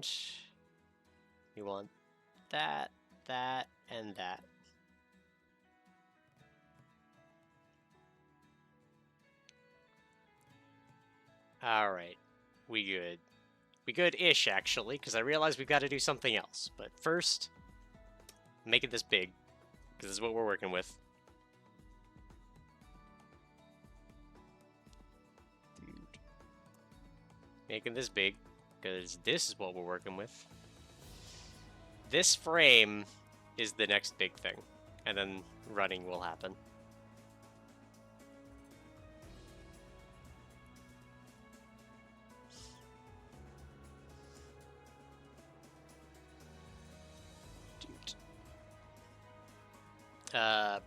and we want that, that, and that. Alright, we good. We good-ish, actually, because I realize we've got to do something else. But first, make it this big, because this is what we're working with. Dude. Making this big, because this is what we're working with. This frame is the next big thing, and then running will happen.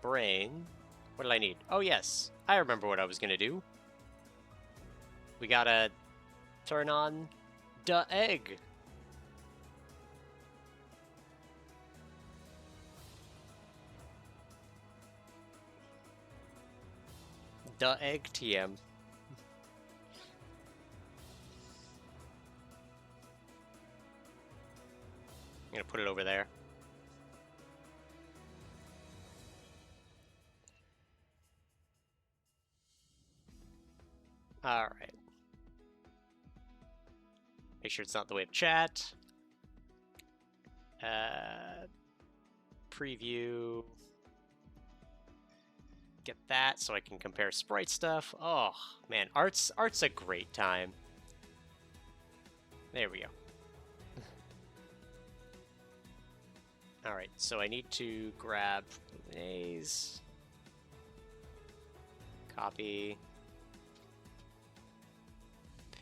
Brain. What did I need? Oh, yes. I remember what I was gonna do. We gotta turn on the egg. The egg TM. I'm gonna put it over there. Alright. Make sure it's not the way of chat. Preview. Get that so I can compare Sprite stuff. Oh, man. Art's a great time. There we go. Alright, so I need to grab Luminaise. Copy.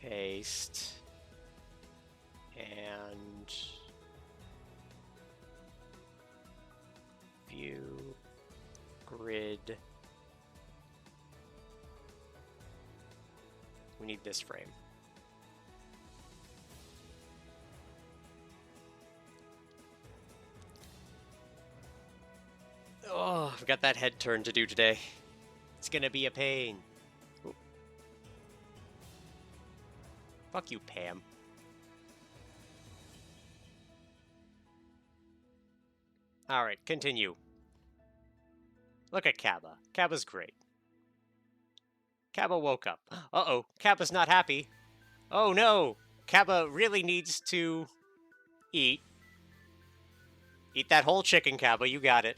Paste. And view. Grid. We need this frame. Oh, I've got that head turn to do today. It's gonna be a pain. Ooh. Fuck you, Pam. Alright, continue. Look at Kaba. Kaba's great. Kaba woke up. Uh-oh, Kaba's not happy. Oh no! Kaba really needs to eat. Eat that whole chicken, Kaba, you got it.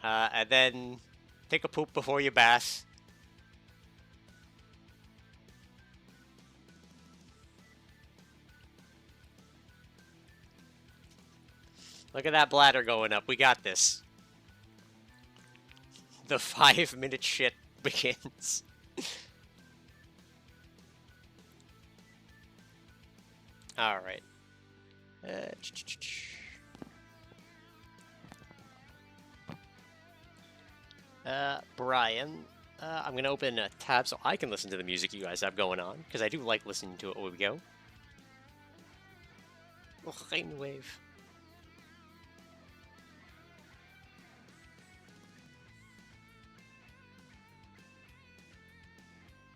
And then take a poop before you bath. Look at that bladder going up. We got this. The 5-minute shit begins. Alright. Brian. I'm going to open a tab so I can listen to the music you guys have going on, because I do like listening to it while we go. Oh, rain wave.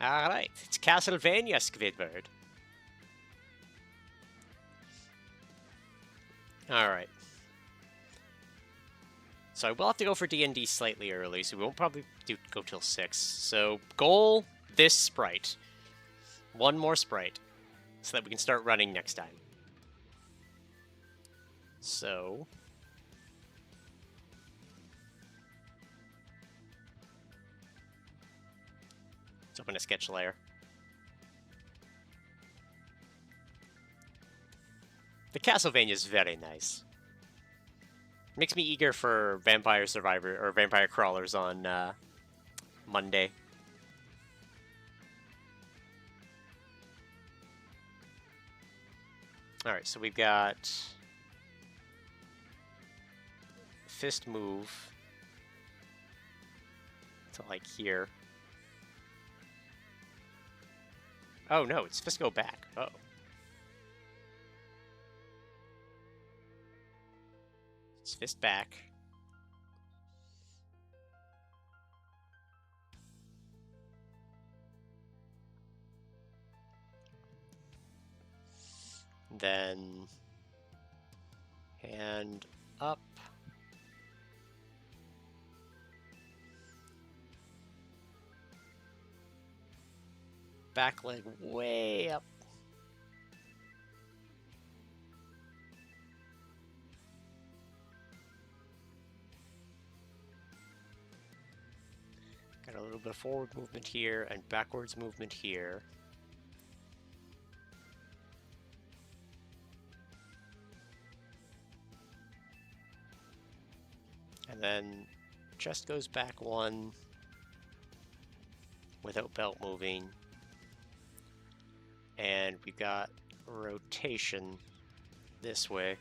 Alright, it's Castlevania, Squidward. Alright. So I will have to go for D&D slightly early, so we won't probably go till 6. So, goal, this Sprite. One more Sprite, so that we can start running next time. So... let's open a sketch layer. The Castlevania is very nice. Makes me eager for Vampire Survivor or Vampire Crawlers on Monday. Alright, so we've got fist move to like here. Oh no, it's fist go back. Uh oh. It's fist back. Then hand up. Back leg way up. Got a little bit of forward movement here and backwards movement here. And then chest goes back one without belt moving. And we've got rotation this way.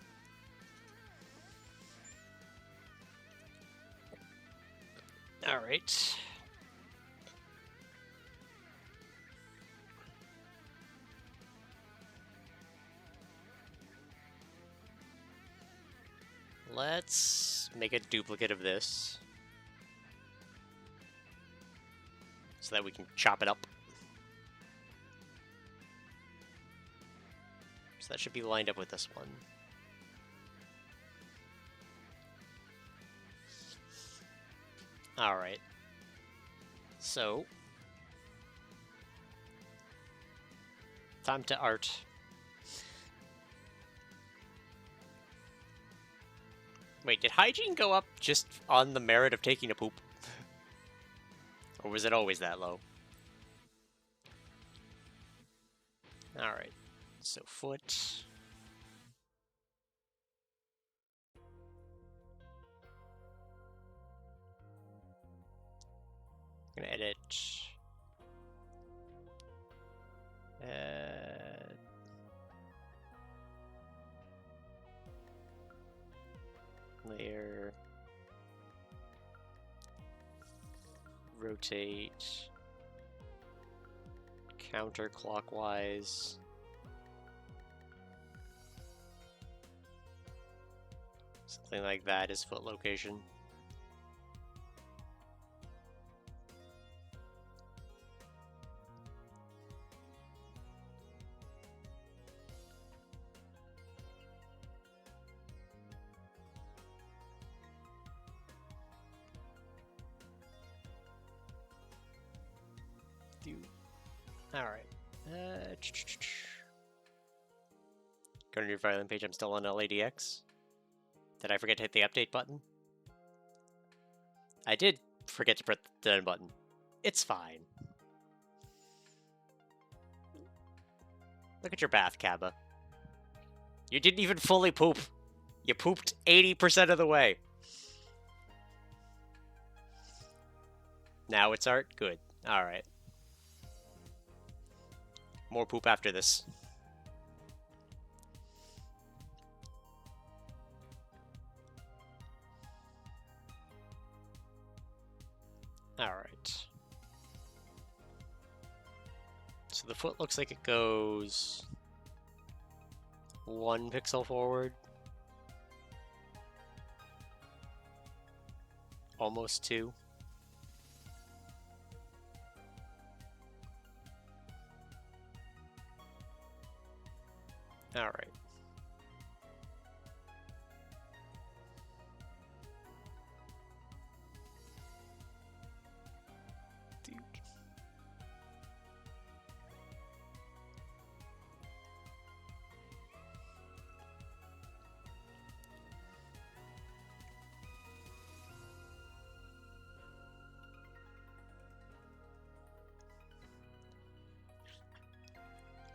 All right. Let's make a duplicate of this so that we can chop it up. So that should be lined up with this one. All right. So, time to art. Wait, did hygiene go up just on the merit of taking a poop? Or was it always that low? Alright, so foot. I'm gonna edit. Layer. Rotate. Counterclockwise. Something like that is foot location. Alright. Go to your filing page, I'm still on LADX. Did I forget to hit the update button? I did forget to press the done button. It's fine. Look at your bath, Kaba. You didn't even fully poop. You pooped 80% of the way. Now it's art? Good. Alright. More poop after this. Alright. So the foot looks like it goes 1 pixel forward. Almost 2. All right. Dude.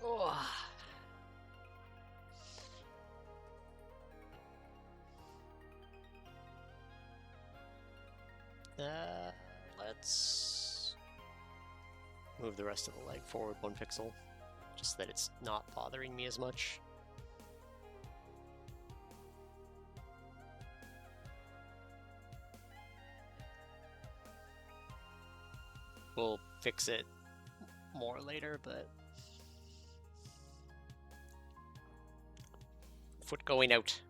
Oh. Let's move the rest of the leg forward 1 pixel, just so that it's not bothering me as much. We'll fix it more later, but foot going out.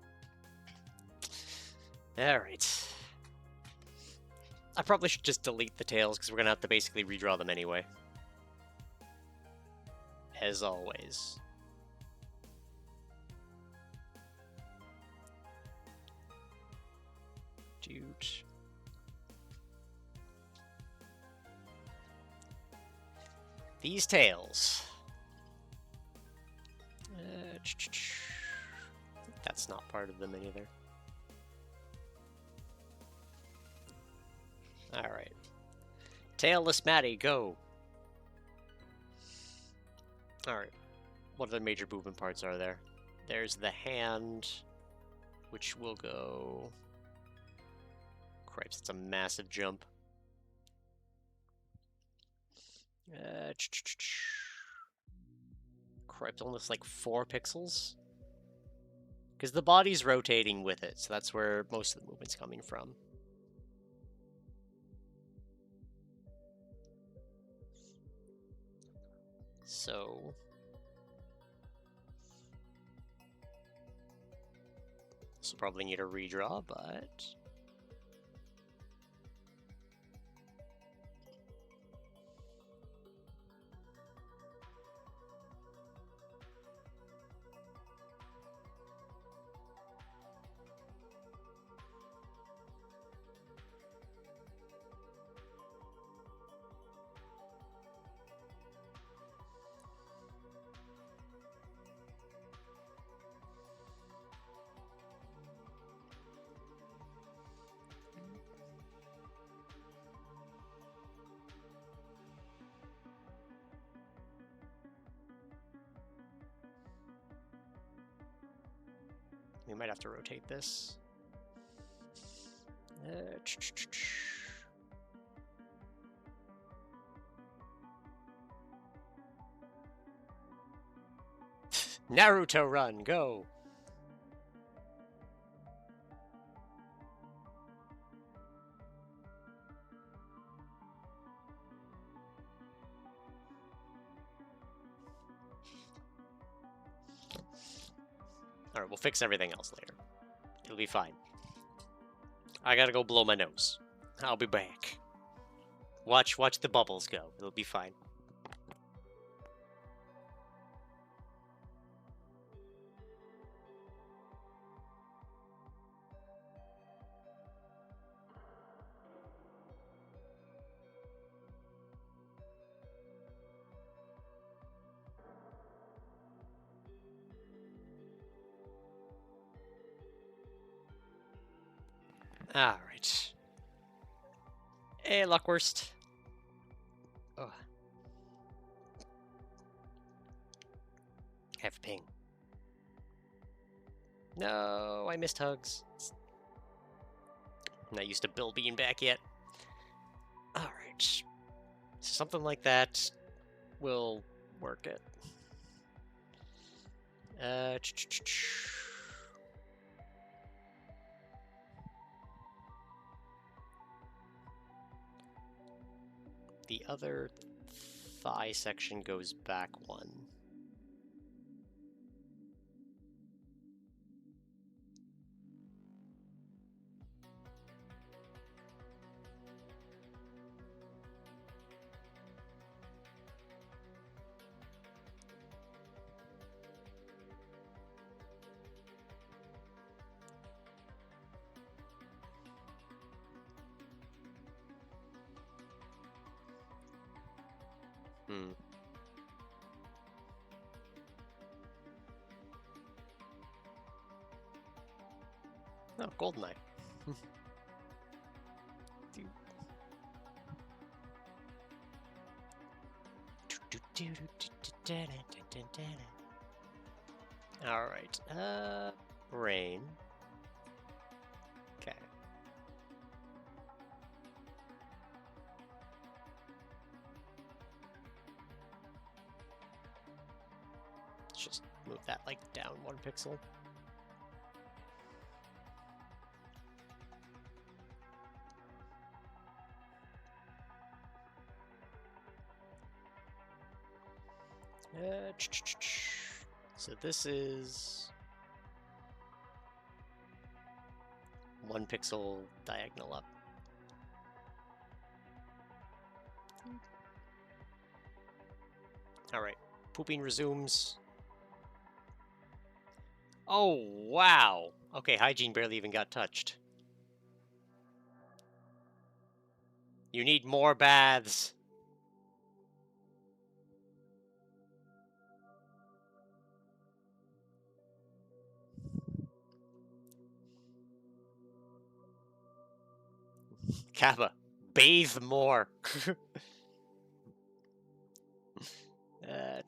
Alright. I probably should just delete the tails, because we're going to have to basically redraw them anyway. As always. Dude. These tails. That's not part of them either. Alright. Tailless Matty, go! Alright. What other major movement parts are there? There's the hand, which will go... Cripes, it's a massive jump. Cripes, almost like 4 pixels? Because the body's rotating with it, so that's where most of the movement's coming from. So... this will probably need a redraw, but... we might have to rotate this. Naruto run, go! Alright, we'll fix everything else later. It'll be fine. I gotta go blow my nose. I'll be back. Watch the bubbles go. It'll be fine. Alright. Hey, Luckwurst. Oh. Have a ping. No, I missed hugs. I'm not used to Bill being back yet. Alright. So something like that will work it. The other thigh section goes back one. Oh, GoldenEye. Alright, Rain. Okay. Let's just move that, like, down 1 pixel. So this is 1 pixel diagonal up. All right, pooping resumes. Oh, wow. Okay, hygiene barely even got touched. You need more baths. Kappa, bathe more. uh,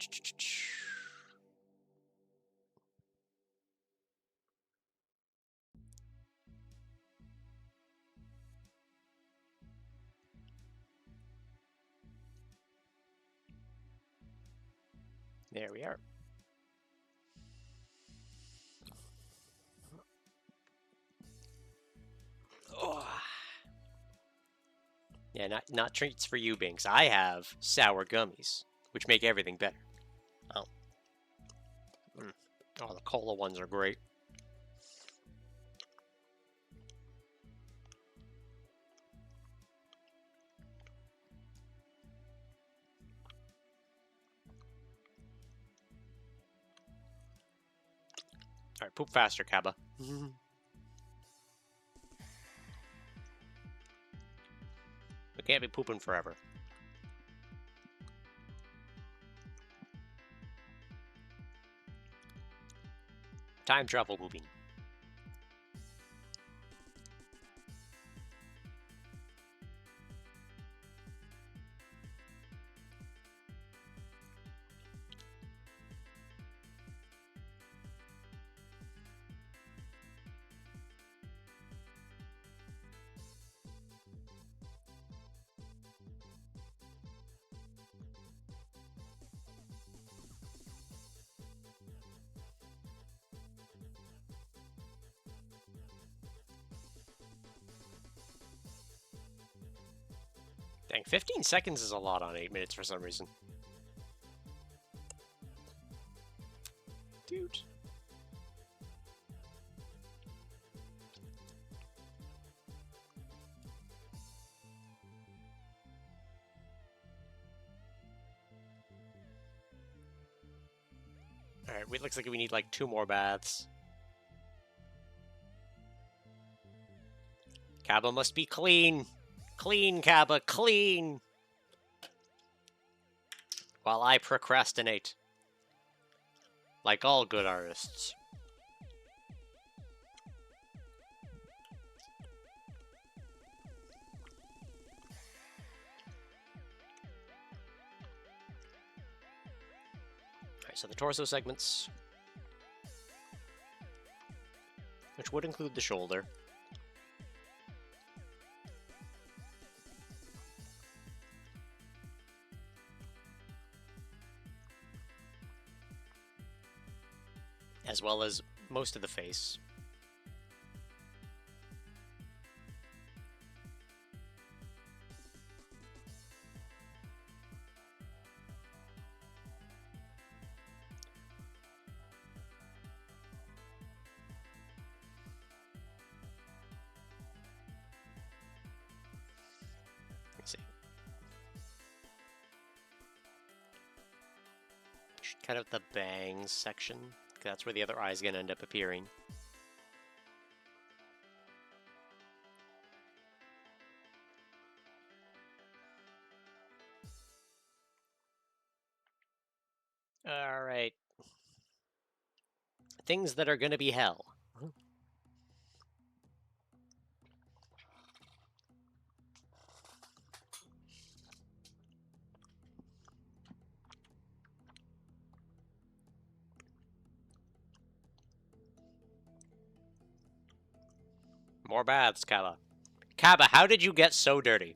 There we are. Oh. Yeah, not treats for you, Binks. I have sour gummies, which make everything better. Oh. Oh, the cola ones are great. Alright, poop faster, Kaba. We can't be pooping forever. Time travel pooping. Dang, 15 seconds is a lot on 8 minutes for some reason. Dude. Alright, it looks like we need like 2 more baths. Kaba must be clean. Clean, Kaba, clean! While I procrastinate. Like all good artists. Alright, so the torso segments. Which would include the shoulder. As well as most of the face. Let's see. Should cut out the bangs section. That's where the other eye's gonna end up appearing. Alright. Things that are gonna be hell. More baths, Kaba. Kaba, how did you get so dirty?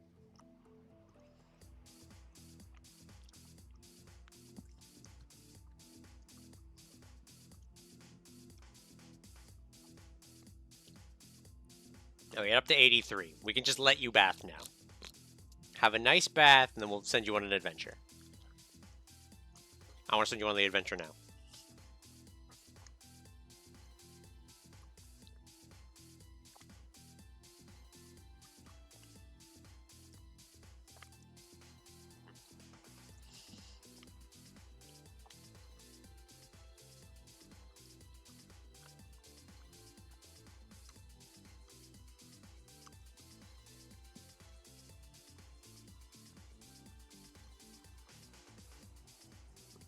Oh, we get up to 83. We can just let you bath now. Have a nice bath, and then we'll send you on an adventure. I want to send you on the adventure now.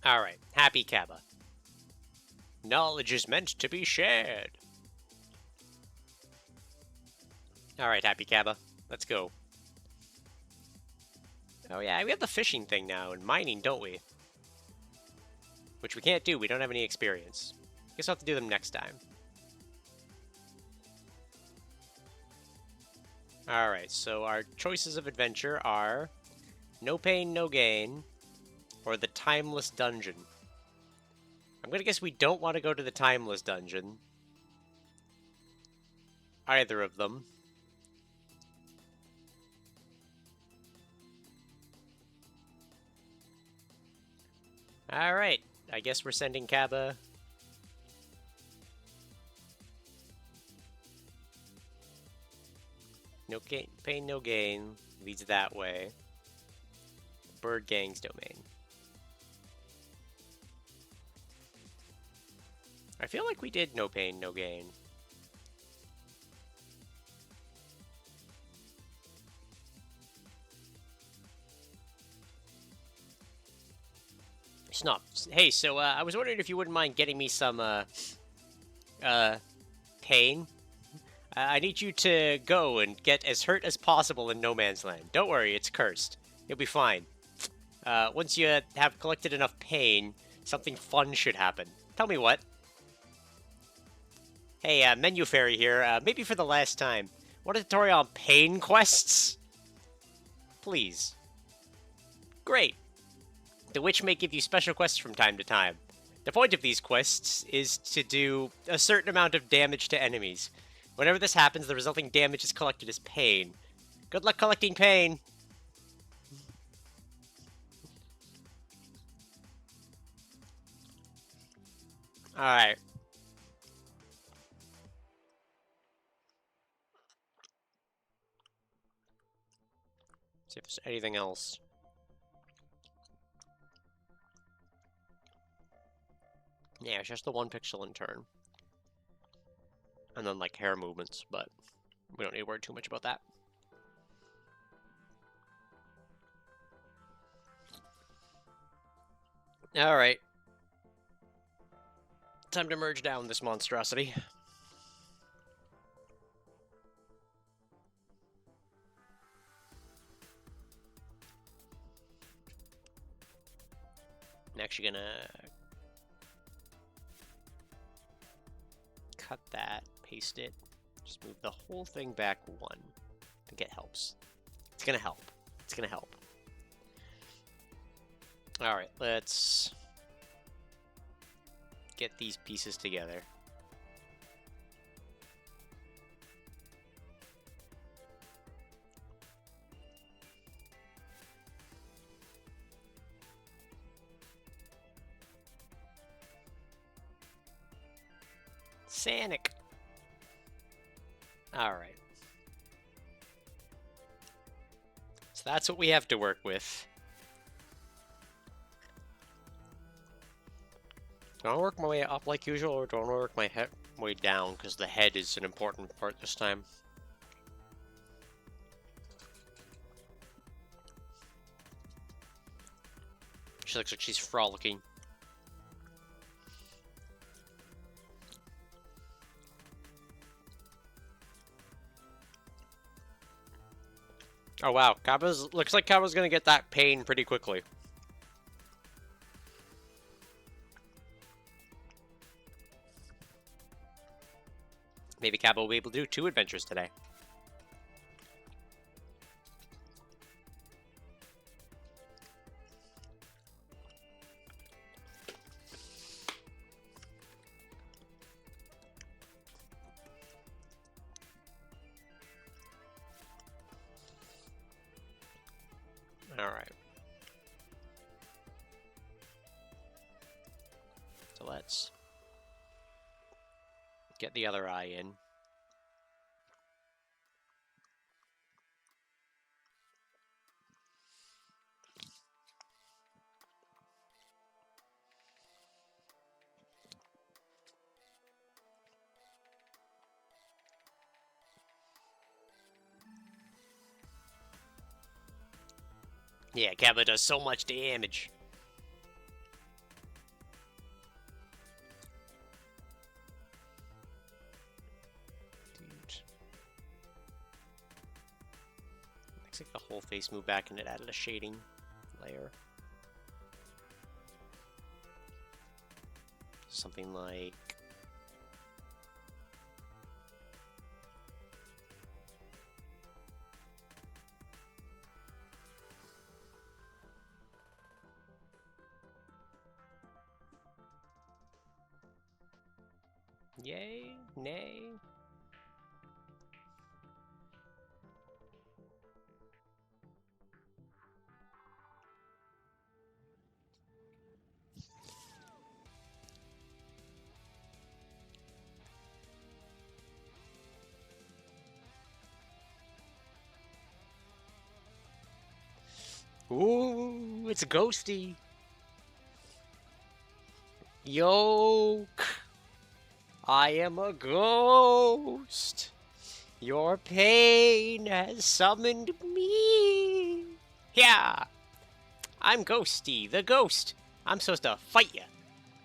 Alright, happy Kaba. Knowledge is meant to be shared. Alright, happy Kaba. Let's go. Oh yeah, we have the fishing thing now, and mining, don't we? Which we can't do, we don't have any experience. Guess I'll have to do them next time. Alright, so our choices of adventure are No Pain, No Gain, or the Timeless Dungeon. I'm gonna guess we don't want to go to the Timeless Dungeon. Either of them. Alright, I guess we're sending Kaba. No pain, no gain leads that way. Bird Gang's domain. I feel like we did no pain, no gain. Snop. Hey, so I was wondering if you wouldn't mind getting me some pain. I need you to go and get as hurt as possible in No Man's Land. Don't worry, it's cursed. You'll be fine. Once you have collected enough pain, something fun should happen. Tell me what. Hey, Menu Fairy here. Maybe for the last time. Want a tutorial on pain quests? Please. Great. The witch may give you special quests from time to time. The point of these quests is to do a certain amount of damage to enemies. Whenever this happens, the resulting damage is collected as pain. Good luck collecting pain! Alright. See if there's anything else. Yeah, it's just the one pixel in turn. And then, like, hair movements, but we don't need to worry too much about that. Alright. Time to merge down this monstrosity. I'm actually gonna cut that, paste it, just move the whole thing back one. I think it helps. It's gonna help. It's gonna help. Alright, let's get these pieces together. Sanic. Alright. So that's what we have to work with. Do I want to work my way up like usual, or do I want to work my way down, because the head is an important part this time? She looks like she's frolicking. Oh wow, looks like Kaba's gonna get that pain pretty quickly. Maybe Kaba will be able to do 2 adventures today. Alright. So let's get the other eye in. Yeah, Kaba does so much damage. Looks like the whole face moved back and it added a shading layer. Something like... Yay? Nay? Ooh, it's ghosty. Yoke. I am a ghost. Your pain has summoned me. Yeah. I'm Ghosty, the ghost. I'm supposed to fight you,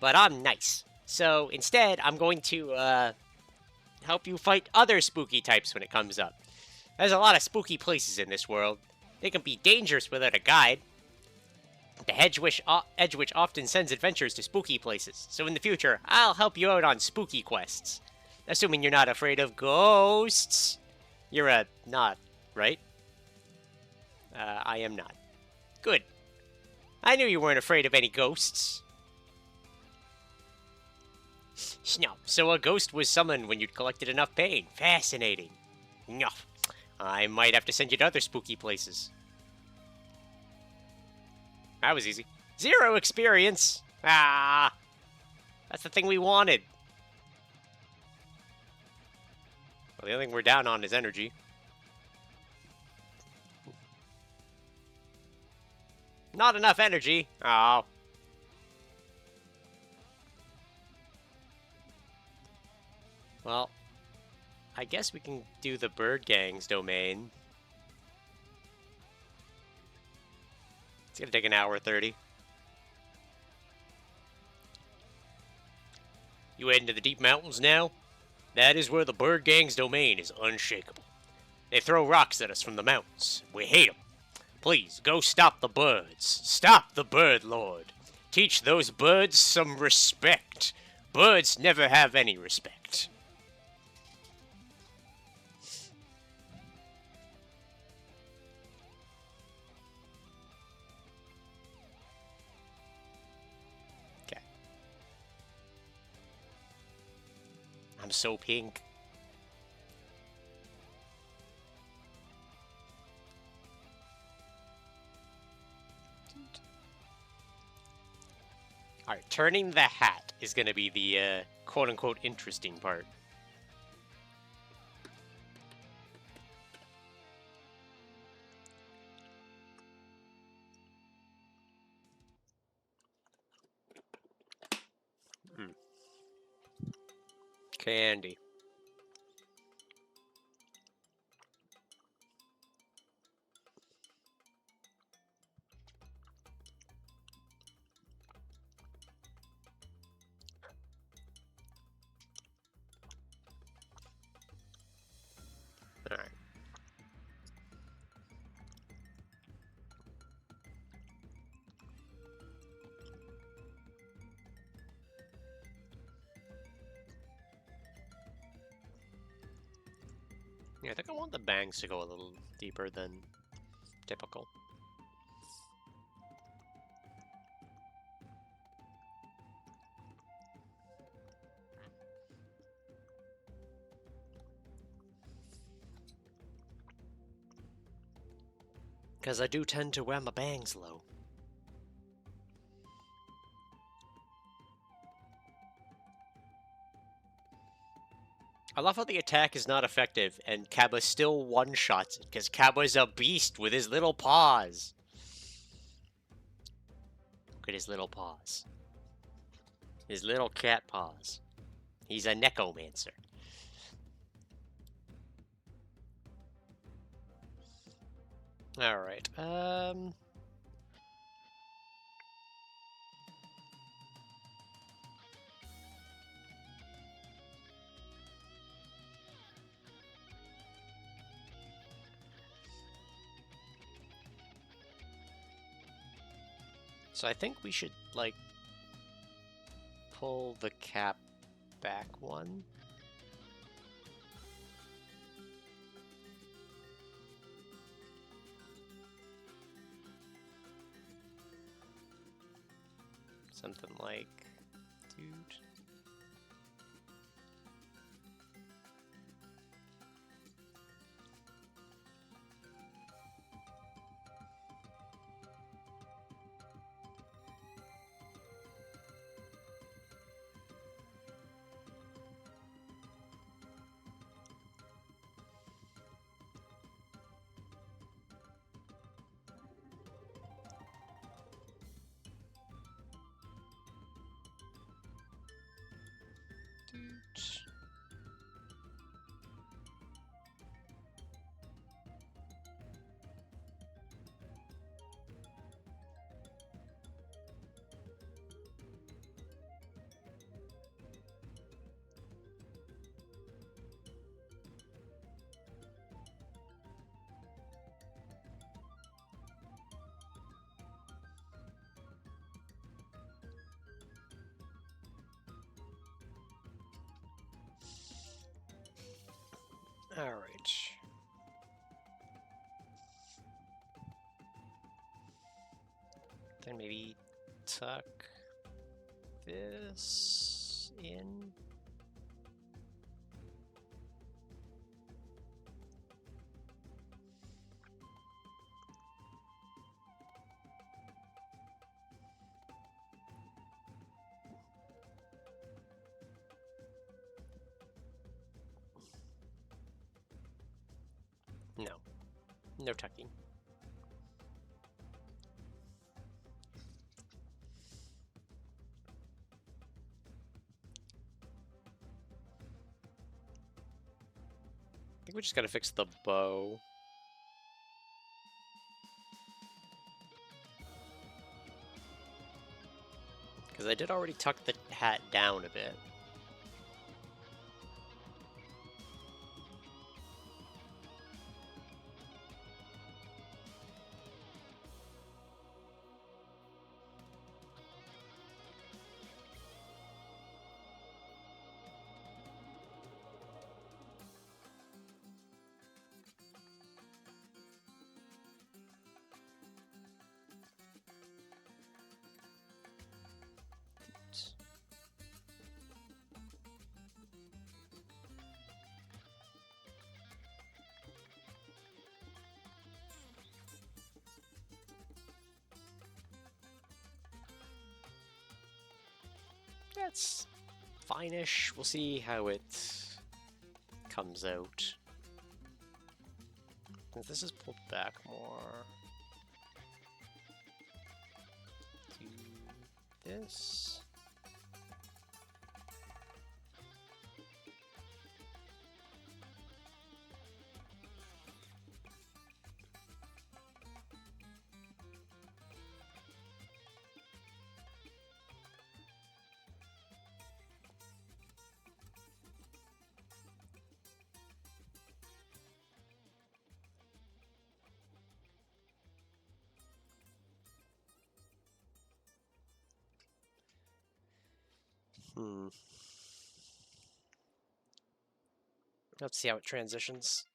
but I'm nice. So instead, I'm going to help you fight other spooky types when it comes up. There's a lot of spooky places in this world. They can be dangerous without a guide. The Edgewitch often sends adventurers to spooky places, so in the future, I'll help you out on spooky quests. Assuming you're not afraid of ghosts. You're not, right? I am not. Good. I knew you weren't afraid of any ghosts. No, so a ghost was summoned when you'd collected enough pain. Fascinating. No, I might have to send you to other spooky places. That was easy. 0 experience! Ah! That's the thing we wanted. Well, the only thing we're down on is energy. Not enough energy. Oh. Well, I guess we can do the bird gang's domain. It's gonna take an hour 30. You heading to the deep mountains now? That is where the bird gang's domain is unshakable. They throw rocks at us from the mountains. We hate them. Please, go stop the birds. Stop the bird lord. Teach those birds some respect. Birds never have any respect. Okay. I'm so pink. Alright, turning the hat is going to be the quote-unquote interesting part. Candy. Alright. Yeah, I think I want the bangs to go a little deeper than typical. Because I do tend to wear my bangs low. I love how the attack is not effective, and Kaba still one-shots it, because Kaba's a beast with his little paws. Look at his little paws. His little cat paws. He's a necromancer. Alright, So I think we should, like, pull the cap back one. Something like, dude. All right. Then maybe tuck this in. No. No tucking. I think we just gotta fix the bow. Because I did already tuck the hat down a bit. That's fine-ish. We'll see how it comes out. If this is pulled back more, do this. Let's see how it transitions.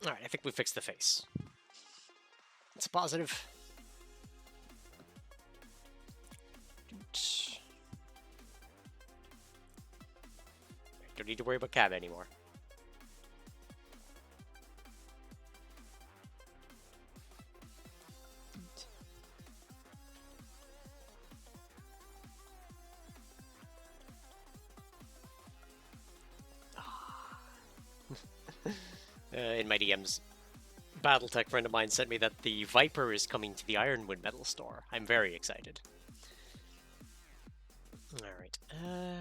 Alright, I think we fixed the face. It's a positive. Don't need to worry about Cab anymore. In my DMs, Battletech friend of mine sent me that the Viper is coming to the Ironwood Metal store. I'm very excited. Alright, okay,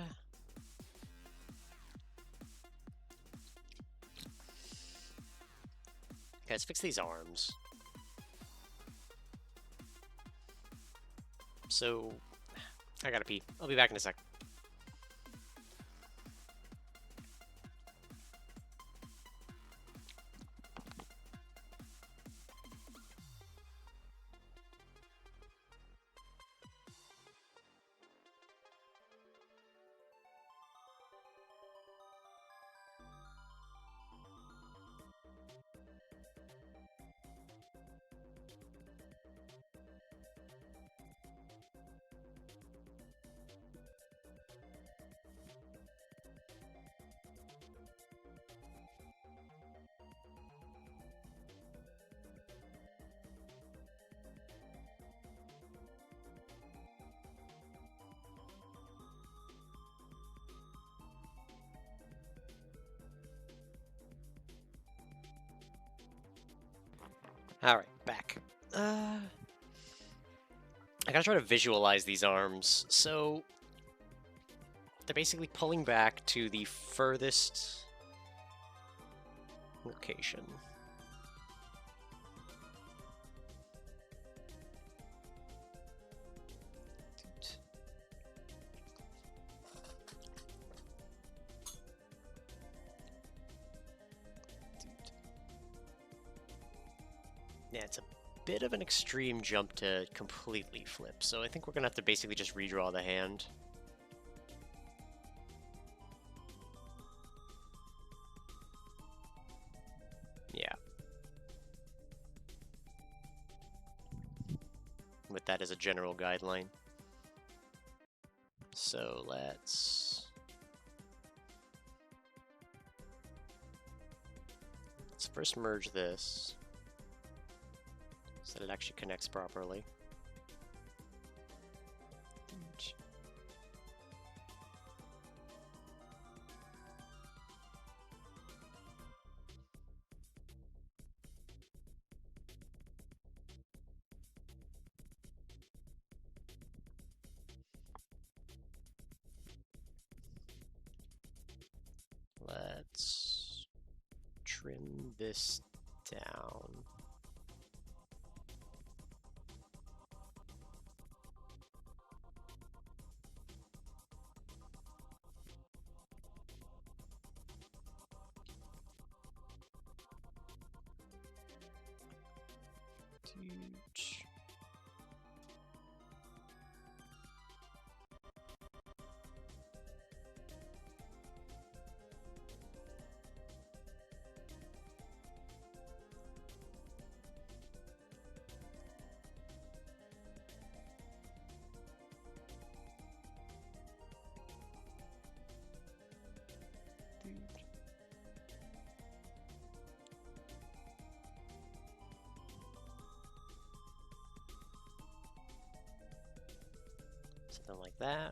let's fix these arms. So, I gotta pee. I'll be back in a sec. Alright, back. I gotta try to visualize these arms. So, they're basically pulling back to the furthest location. Yeah, it's a bit of an extreme jump to completely flip, so I think we're gonna have to basically just redraw the hand. Yeah. With that as a general guideline. So let's first merge this so that it actually connects properly. Let's trim this down. Something like that.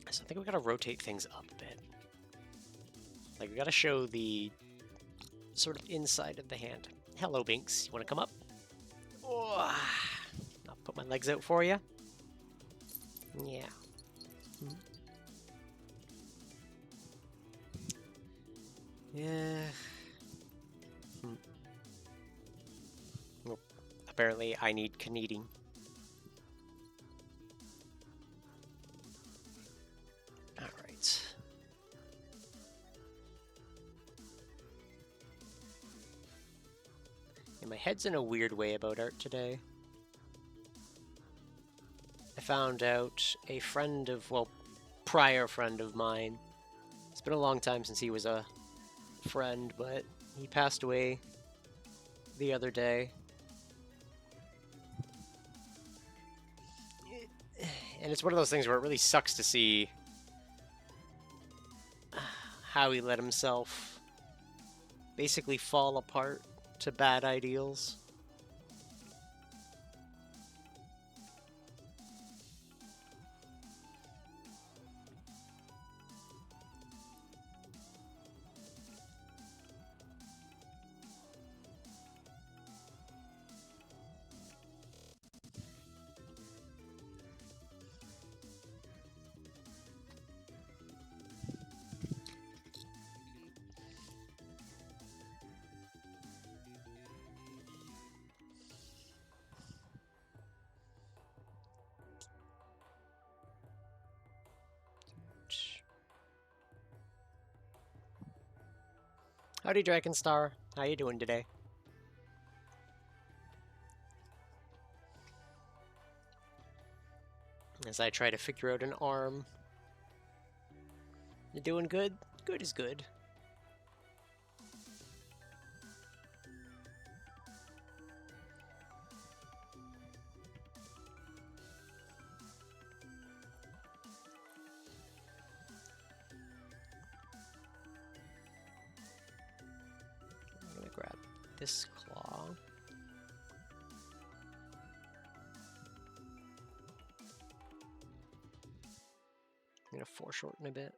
So I think we gotta rotate things up a bit. Like, we gotta show the sort of inside of the hand. Hello, Binks. You want to come up? Oh, I'll put my legs out for you. Yeah. Yeah. Well, apparently, I need kneading. All right. Yeah, my head's in a weird way about art today. I found out a friend of, well, prior friend of mine. It's been a long time since he was a friend, but he passed away the other day. And it's one of those things where it really sucks to see how he let himself basically fall apart to bad ideals. Howdy, Drakenstar. How you doing today? As I try to figure out an arm. You doing good? Good is good. I'm gonna grab this claw. I'm gonna foreshorten a bit.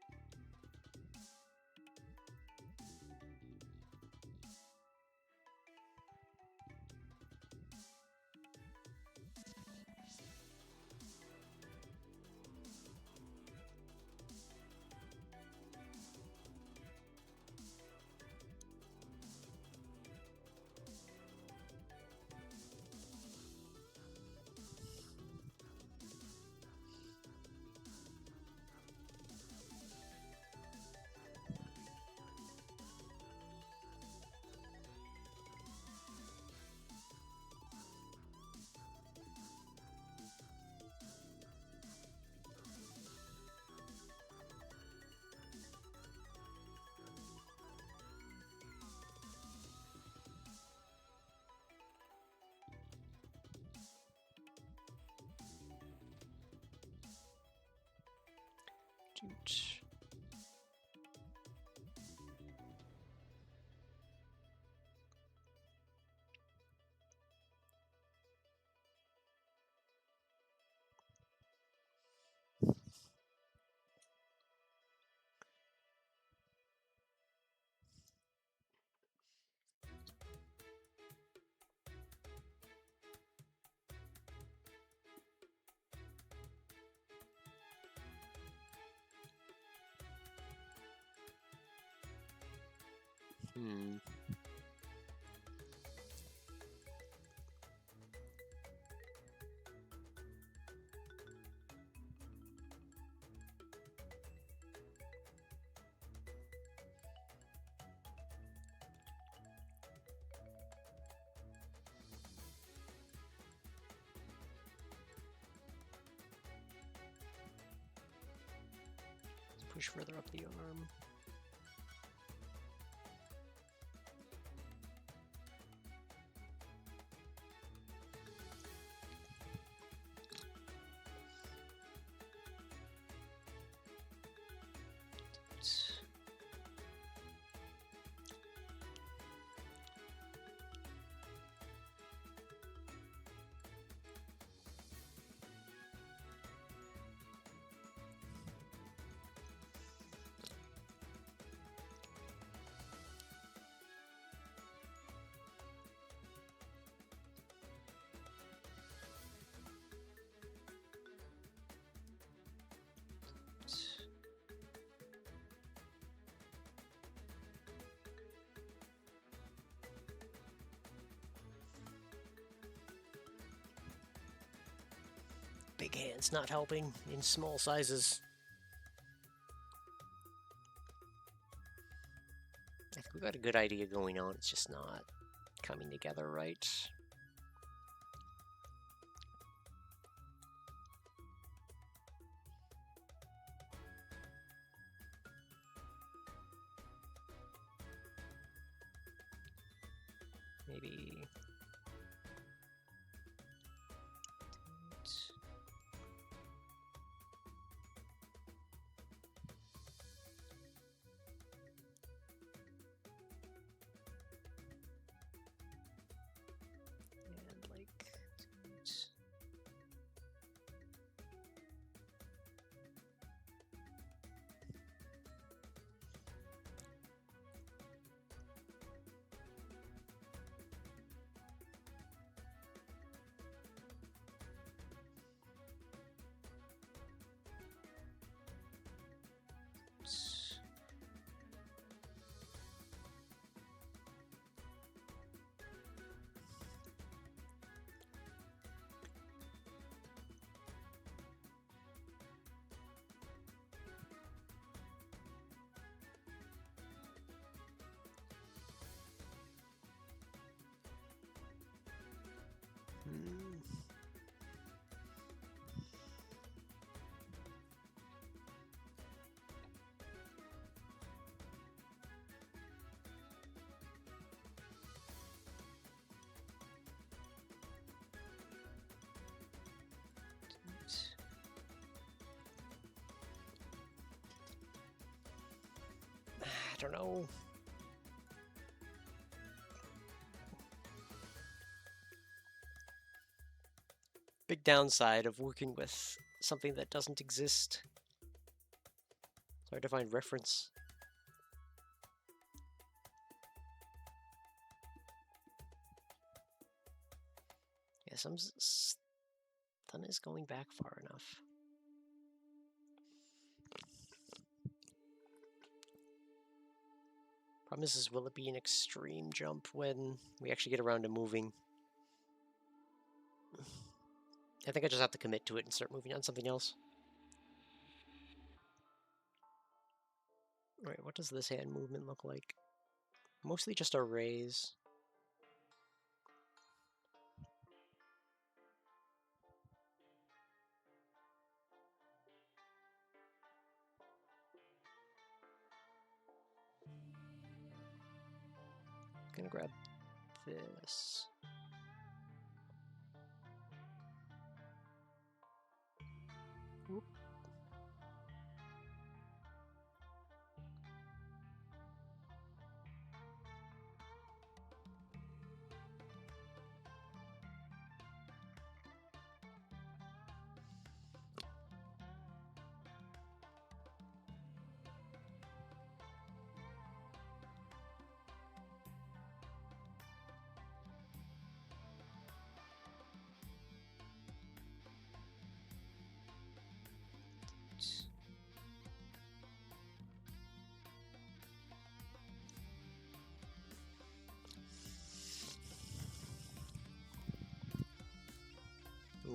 Doot. Hmm. Let's push further up the arm. big hands not helping in small sizes. I think we've got a good idea going on, it's just not coming together right. Maybe... and like... I don't know. Big downside of working with something that doesn't exist. It's hard to find reference. Yeah, some stun is going back far enough. Problem is, will it be an extreme jump when we actually get around to moving? I think I just have to commit to it and start moving on something else. Alright, what does this hand movement look like? Mostly just a raise. I'm gonna grab this. Oop.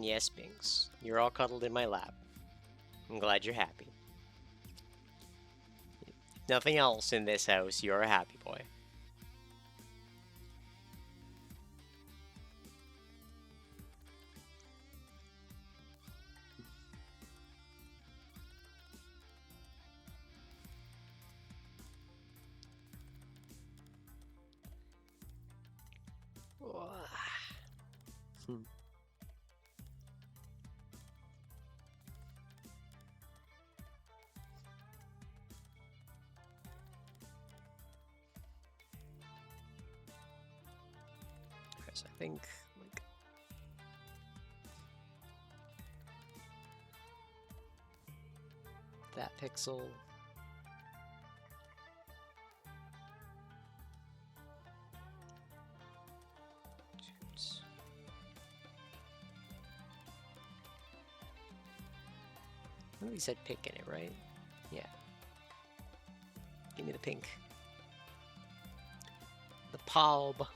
Yes, Binks. You're all cuddled in my lap. I'm glad you're happy. Nothing else in this house, you're a happy boy. So I think like that pixel. I know we said pink in it, right? Yeah. Give me the pink. The palb.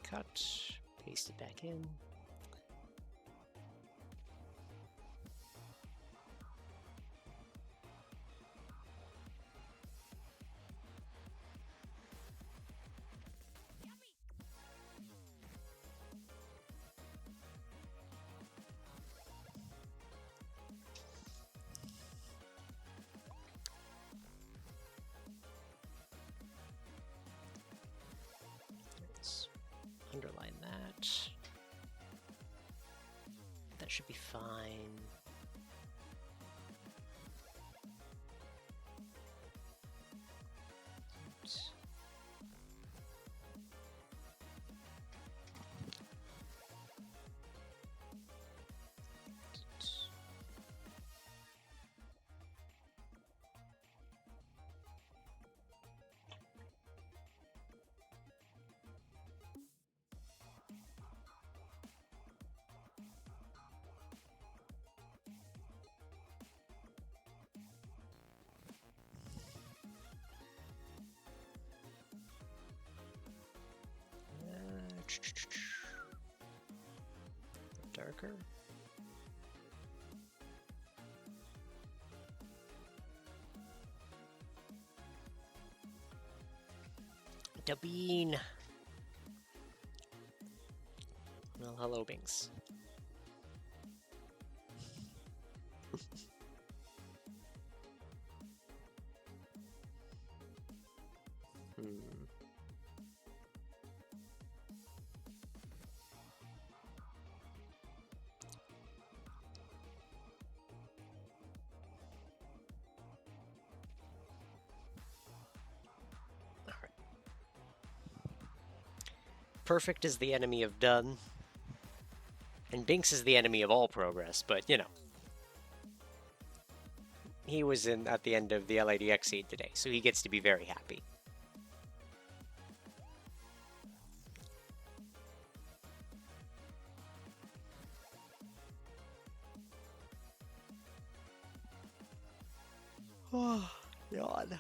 cut, paste it back in. Underline that. That should be fine. Oops. Darker. The bean. Well, hello, Binks. Perfect is the enemy of done, and Binks is the enemy of all progress, but, you know. He was at the end of the LADX seed today, so he gets to be very happy. Oh, God.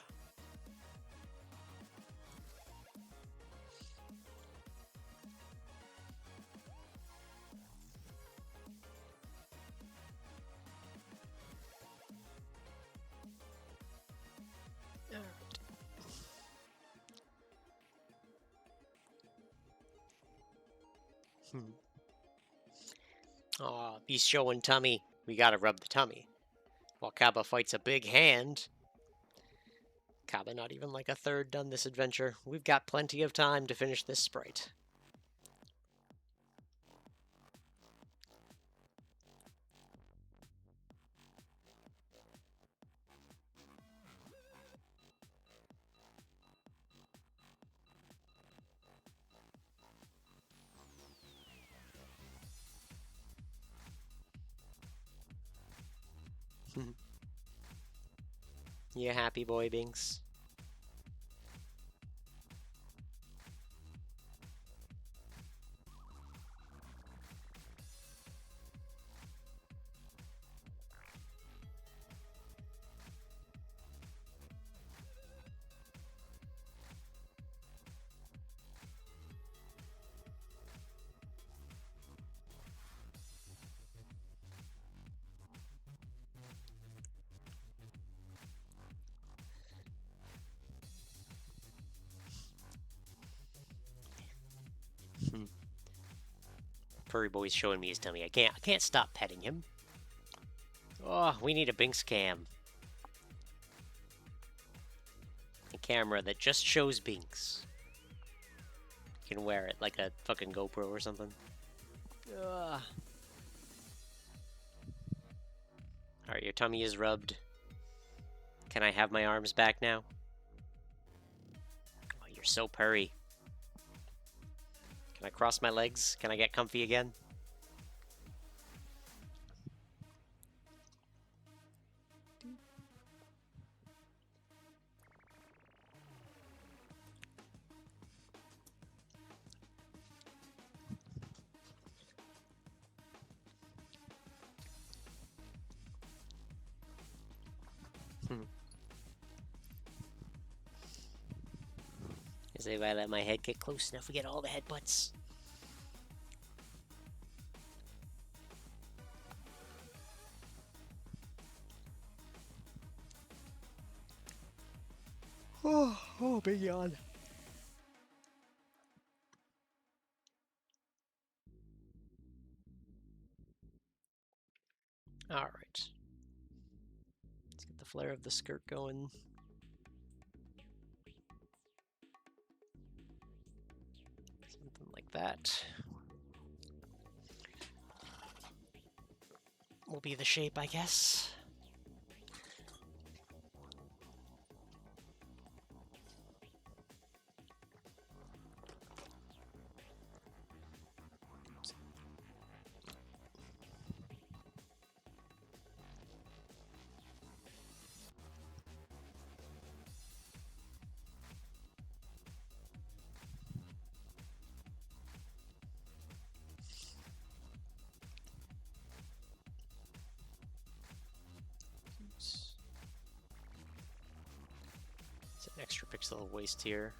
Aw, he's showing tummy. We gotta rub the tummy. While Kaba fights a big hand. Kaba not even like a third done this adventure. We've got plenty of time to finish this sprite. You happy boy, Binks? Furry boy's showing me his tummy. I can't stop petting him. Oh, we need a Binks cam. A camera that just shows Binks. You can wear it like a fucking GoPro or something. Alright, your tummy is rubbed. Can I have my arms back now? Oh, you're so purry. Can I cross my legs? Can I get comfy again? Is if I let my head get close enough, we get all the headbutts. Oh, big yawn. All right. Let's get the flare of the skirt going. Something like that. Will be the shape, I guess. It's an extra pixel of waist here.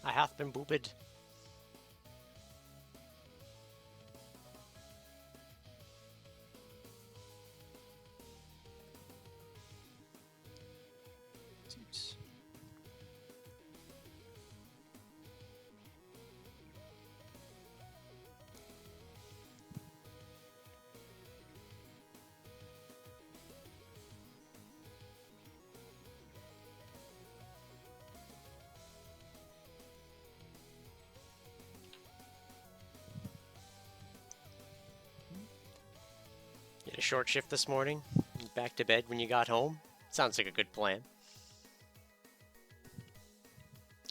I hath been booped. You had a short shift this morning? Back to bed when you got home? Sounds like a good plan.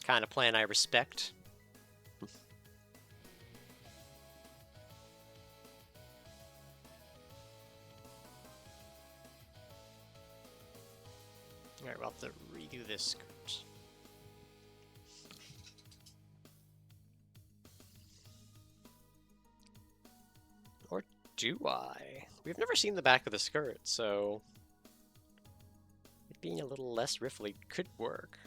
Kind of plan I respect. Alright, we'll have to redo this skirt. Or do I? We've never seen the back of the skirt, so it being a little less riffly could work.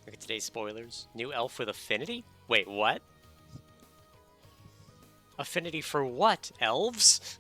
Look at today's spoilers. New elf with affinity? Wait, what? Affinity for what? Elves?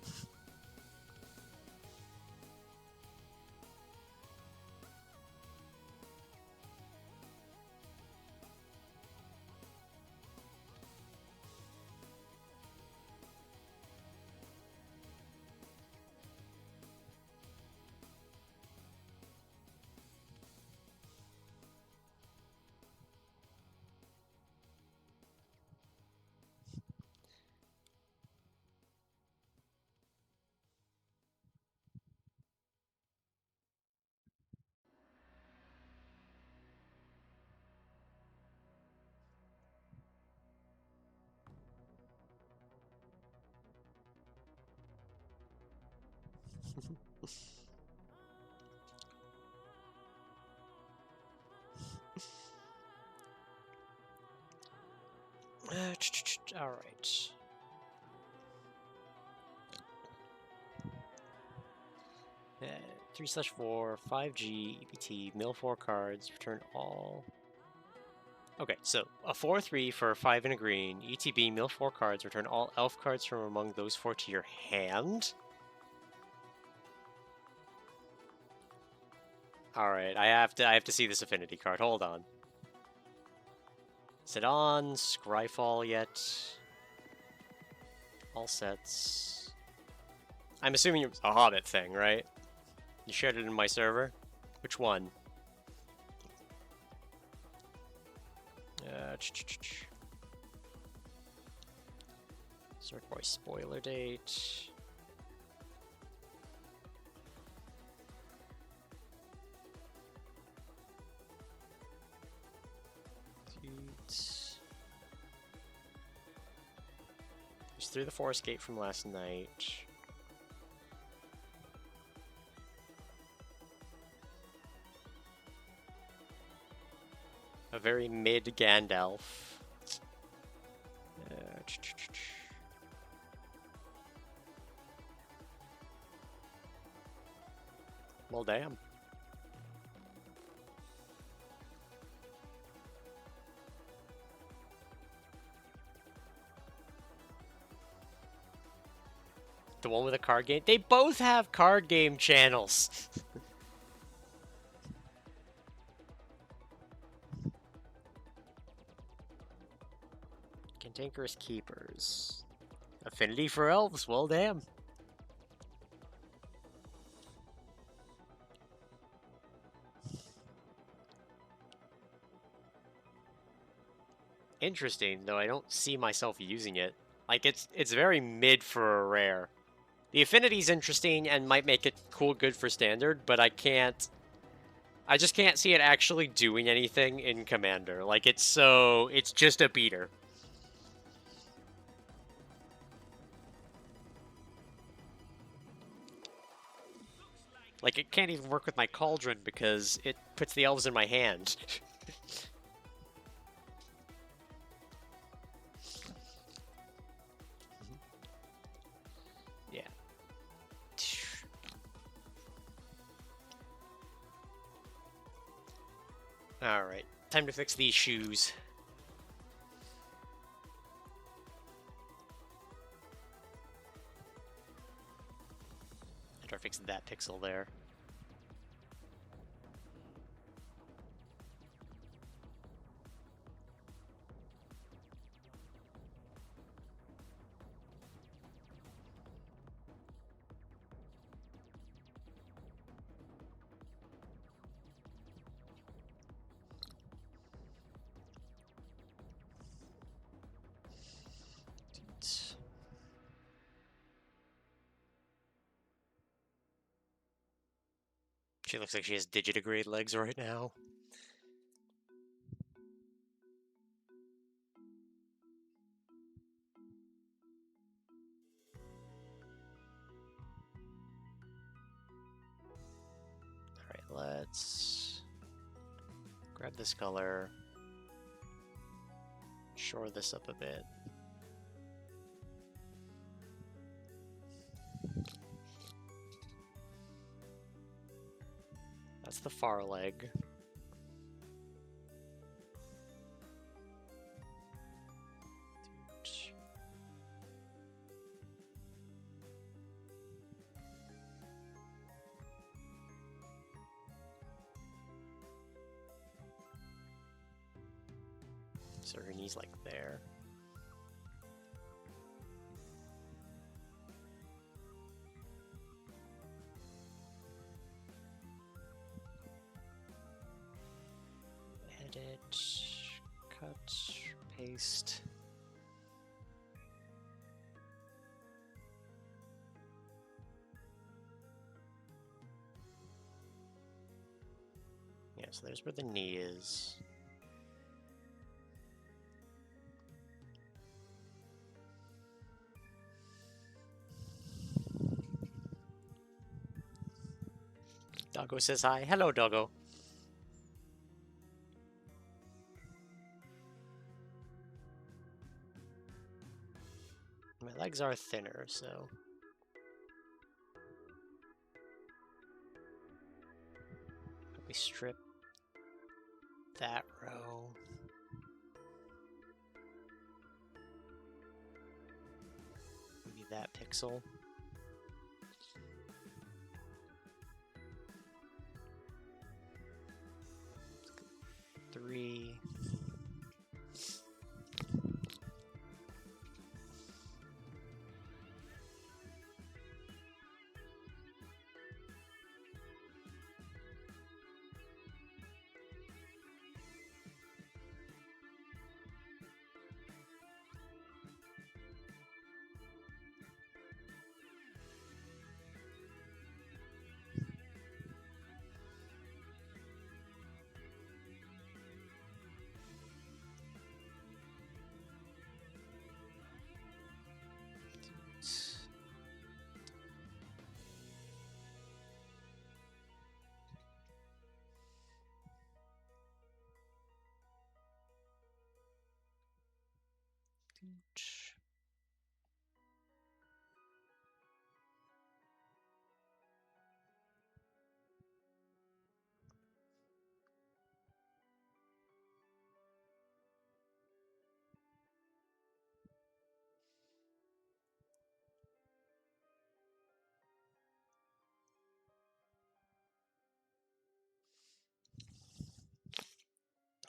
Alright. 3/4, 5G, EPT, mill 4 cards, return all. Okay, so a 4/3 for 5 and a green, ETB, mill 4 cards, return all elf cards from among those 4 to your hand? Alright, I have to see this affinity card. Hold on. Is it on Scryfall yet? All sets. I'm assuming it's a Hobbit thing, right? You shared it in my server? Which one? Cirque Boy spoiler date. There's through the forest gate from last night. A very mid Gandalf. Well, damn. The one with a card game? They both have card game channels. Cantankerous Keepers. Affinity for elves, well damn. Interesting, though I don't see myself using it. Like, it's very mid for a rare. The affinity's interesting and might make it cool good for standard, but I just can't see it actually doing anything in Commander. Like, it's just a beater. Like, it can't even work with my Cauldron because it puts the elves in my hand. Yeah. Alright, time to fix these shoes. After I fix that pixel there. She looks like she has digitigrade legs right now. Alright, let's grab this color. Shore this up a bit. That's the far leg. So her knee's like there. Edit, cut, paste. Yeah, so there's where the knee is. Doggo says hi. Hello, Doggo. My legs are thinner, so... we strip that row. Maybe that pixel. Three.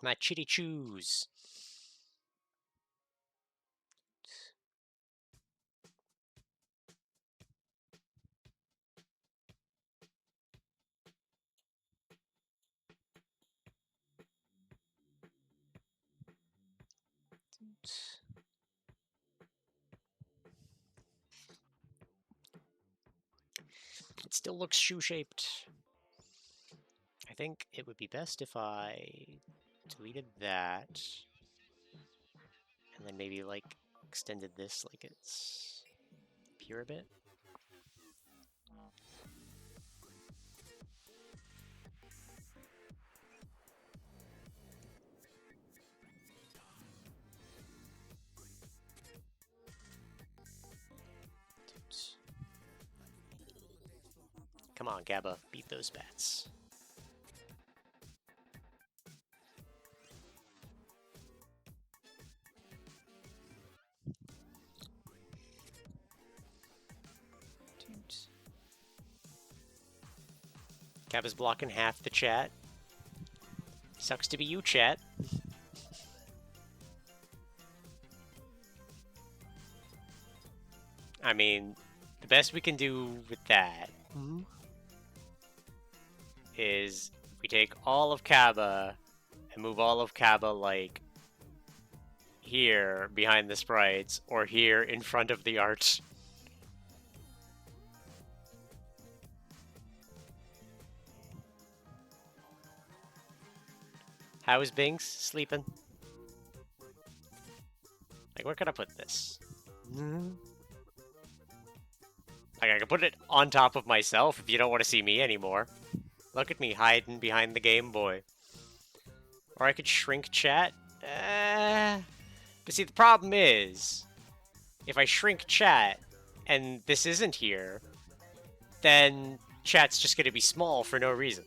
My chitty choos. It still looks shoe-shaped. I think it would be best if I deleted that, and then maybe, like, extended this like it's pure a bit. Come on, Gabba, beat those bats. Gabba's blocking half the chat. Sucks to be you, chat. I mean, the best we can do with that is we take all of Kaba and move all of Kaba, like, here behind the sprites, or here in front of the art. How is Binks? Sleeping? Like, where could I put this? Like, I could put it on top of myself if you don't want to see me anymore. Look at me hiding behind the Game Boy. Or I could shrink chat. But see, the problem is, if I shrink chat and this isn't here, then chat's just going to be small for no reason.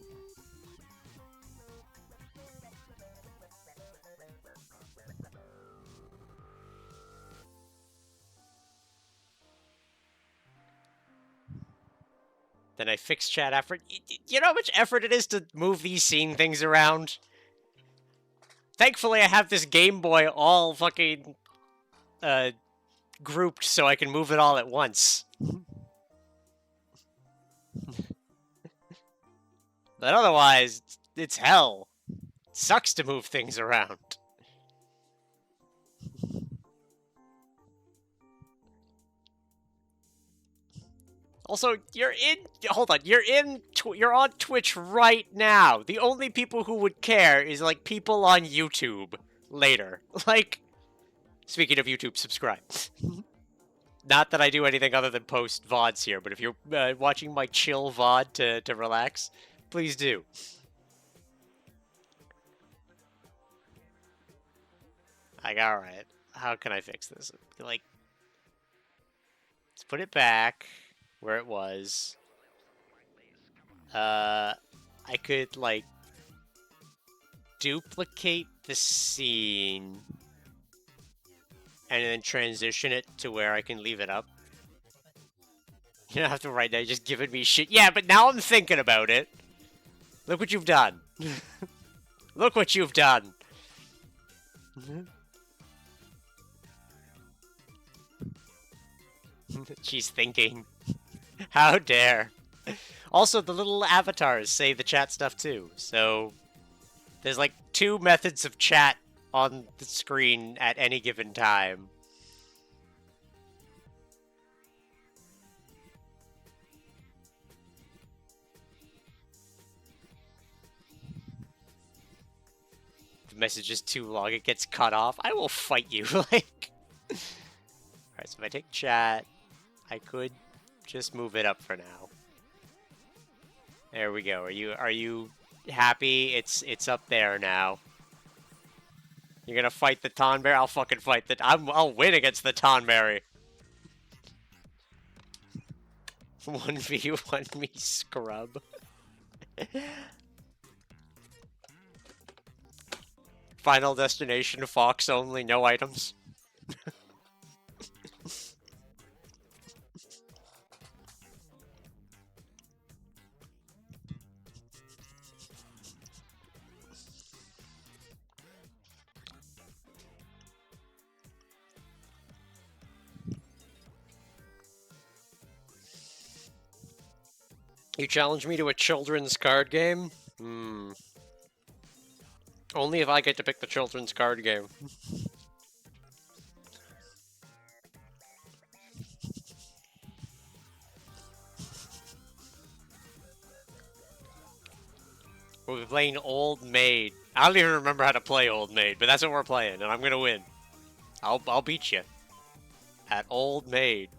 Then I fix chat effort. You know how much effort it is to move these scene things around? Thankfully, I have this Game Boy all fucking grouped so I can move it all at once. But otherwise, it's hell. It sucks to move things around. Also, you're in. Hold on, you're on Twitch right now. The only people who would care is like people on YouTube later. Like, speaking of YouTube, subscribe. Not that I do anything other than post VODs here, but if you're watching my chill VOD to relax, Please do. Like, alright. How can I fix this? Like, let's put it back where it was. I could, like, duplicate the scene and then transition it to where I can leave it up. You don't have to right now, you're just giving me shit. Yeah, but now I'm thinking about it. Look what you've done. Look what you've done. She's thinking. How dare. Also, the little avatars say the chat stuff too, so there's like 2 methods of chat on the screen at any given time. The message is too long, it gets cut off. I will fight you, like... Alright, so if I take chat, I could just move it up for now. There we go. Are you happy? It's up there now. You're gonna fight the Tonberry? I'll fucking fight the... I'll win against the Tonberry. 1v1 me scrub. Final destination, Fox only, no items. You challenge me to a children's card game? Only if I get to pick the children's card game. We'll be playing Old Maid. I don't even remember how to play Old Maid, but that's what we're playing, and I'm gonna win. I'll beat you at Old Maid.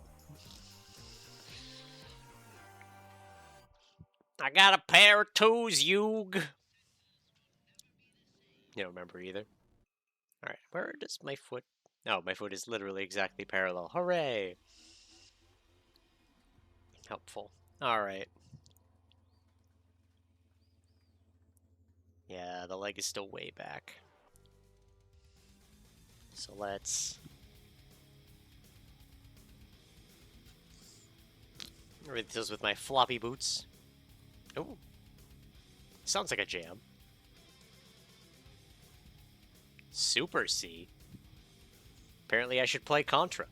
I got a pair of toes, Yug. You don't remember either. Alright, where does my foot... No, my foot is literally exactly parallel. Hooray! Helpful. Alright. Yeah, the leg is still way back. So let's... read this with my floppy boots. Oh. Sounds like a jam. Super C. Apparently I should play Contra.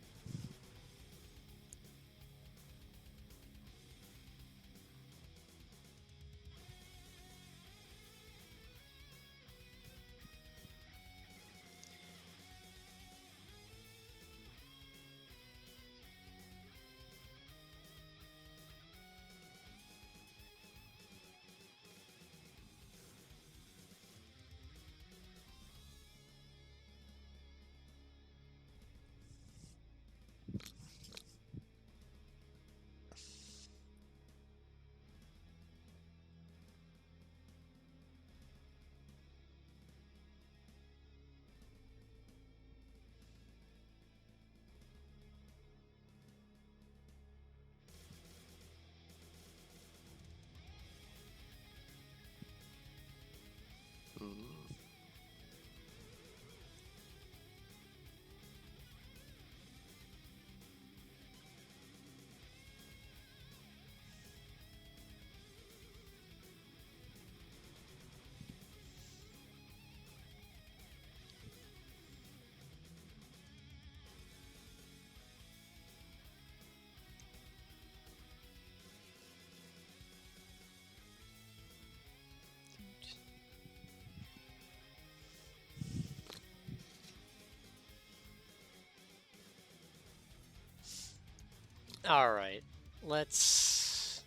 Alright, let's...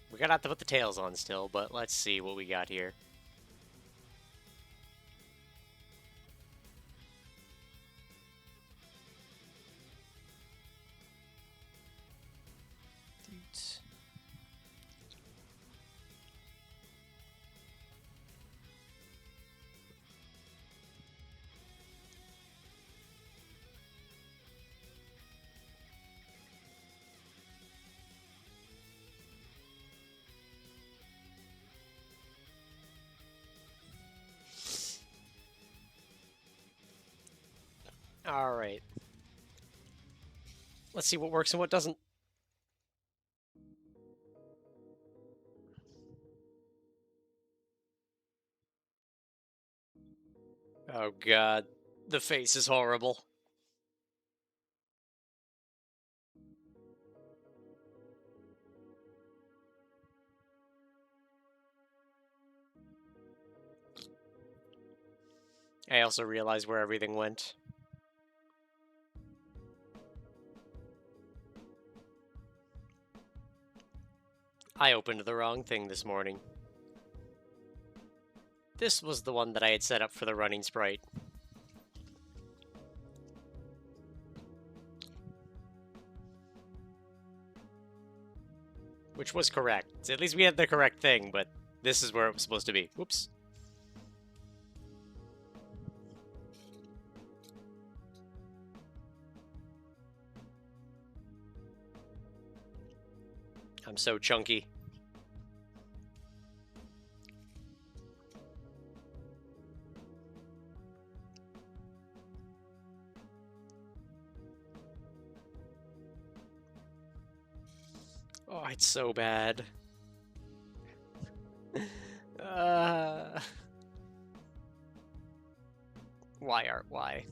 We're gonna have to put the tails on still, but let's see what we got here. Alright. Let's see what works and what doesn't. Oh god. The face is horrible. I also realized where everything went. I opened the wrong thing this morning. This was the one that I had set up for the running sprite. Which was correct. At least we had the correct thing, but this is where it was supposed to be. Whoops. I'm so chunky. Oh, it's so bad. Why?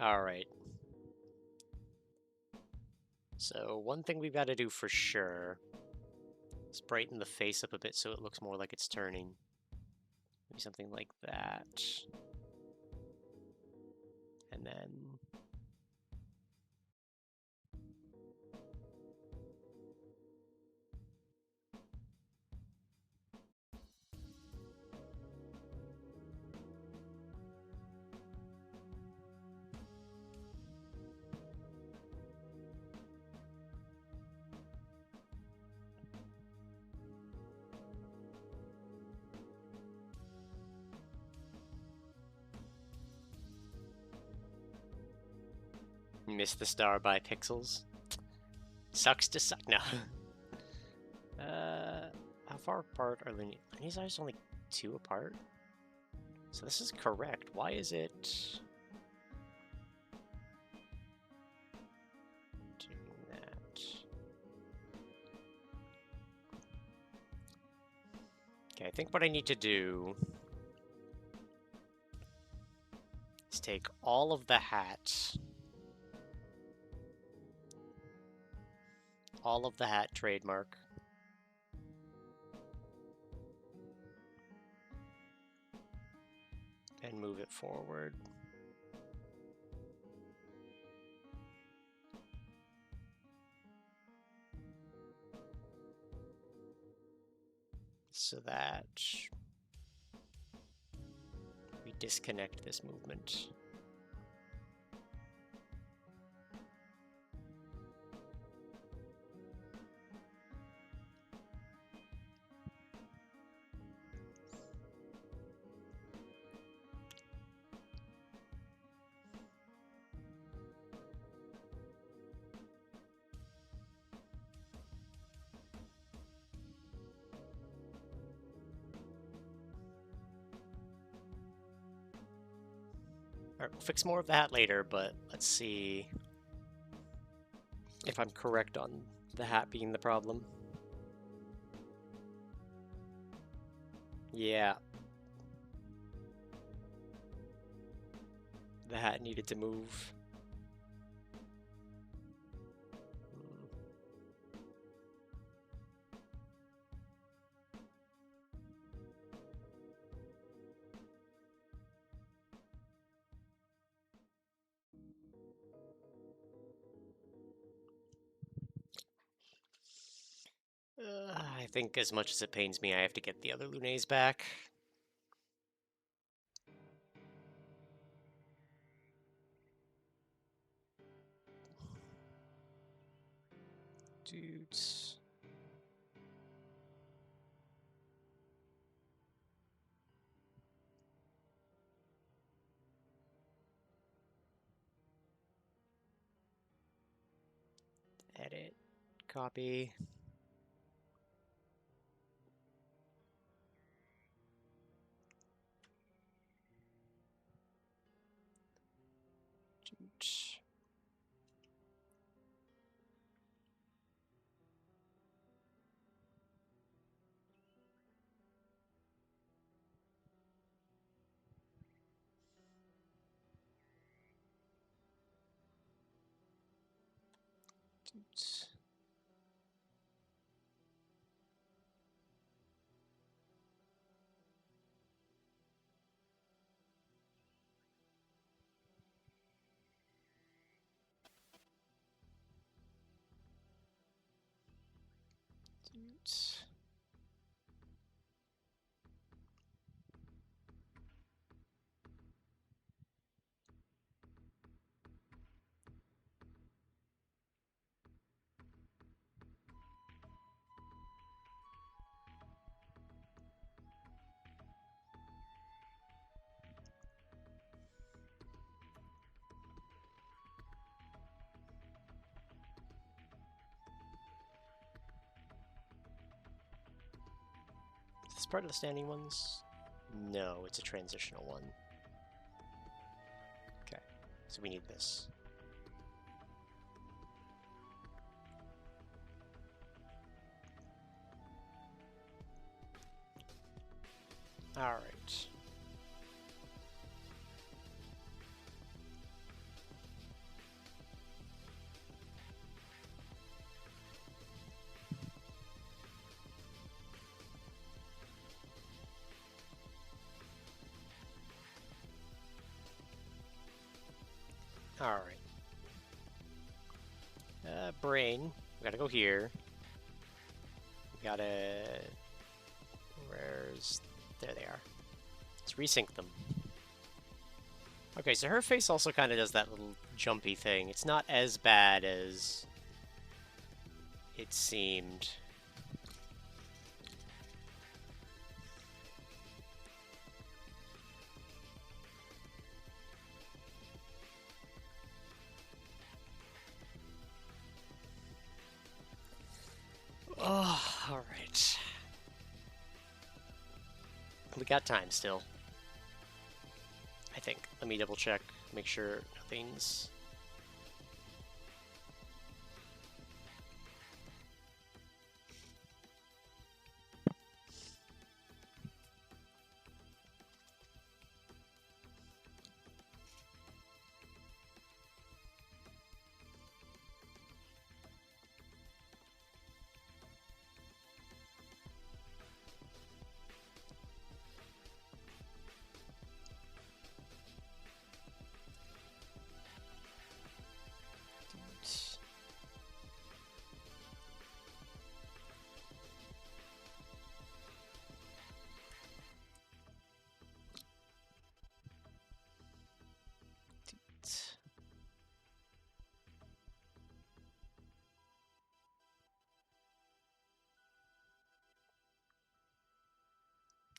Alright. So, one thing we've got to do for sure is brighten the face up a bit so it looks more like it's turning. Maybe something like that. And then... Missed the star by pixels. Sucks to suck. No. How far apart are Looney? Looney's eyes only 2 apart? So this is correct. Why is it... doing that? Okay, I think what I need to do is take all of the hat. All of the hat trademark. And move it forward. So that we disconnect this movement. Alright, we'll fix more of that later, but let's see if I'm correct on the hat being the problem. Yeah. The hat needed to move. I think as much as it pains me, I have to get the other Lunes back. Dudes. Edit. Copy. Is this part of the standing ones? No, it's a transitional one. Okay, so we need this. All right. All right. Brain. We gotta go here. We gotta... Where's... There they are. Let's resync them. Okay, so her face also kind of does that little jumpy thing. It's not as bad as it seemed. Oh, alright. We got time still. I think. Let me double check, make sure nothing's...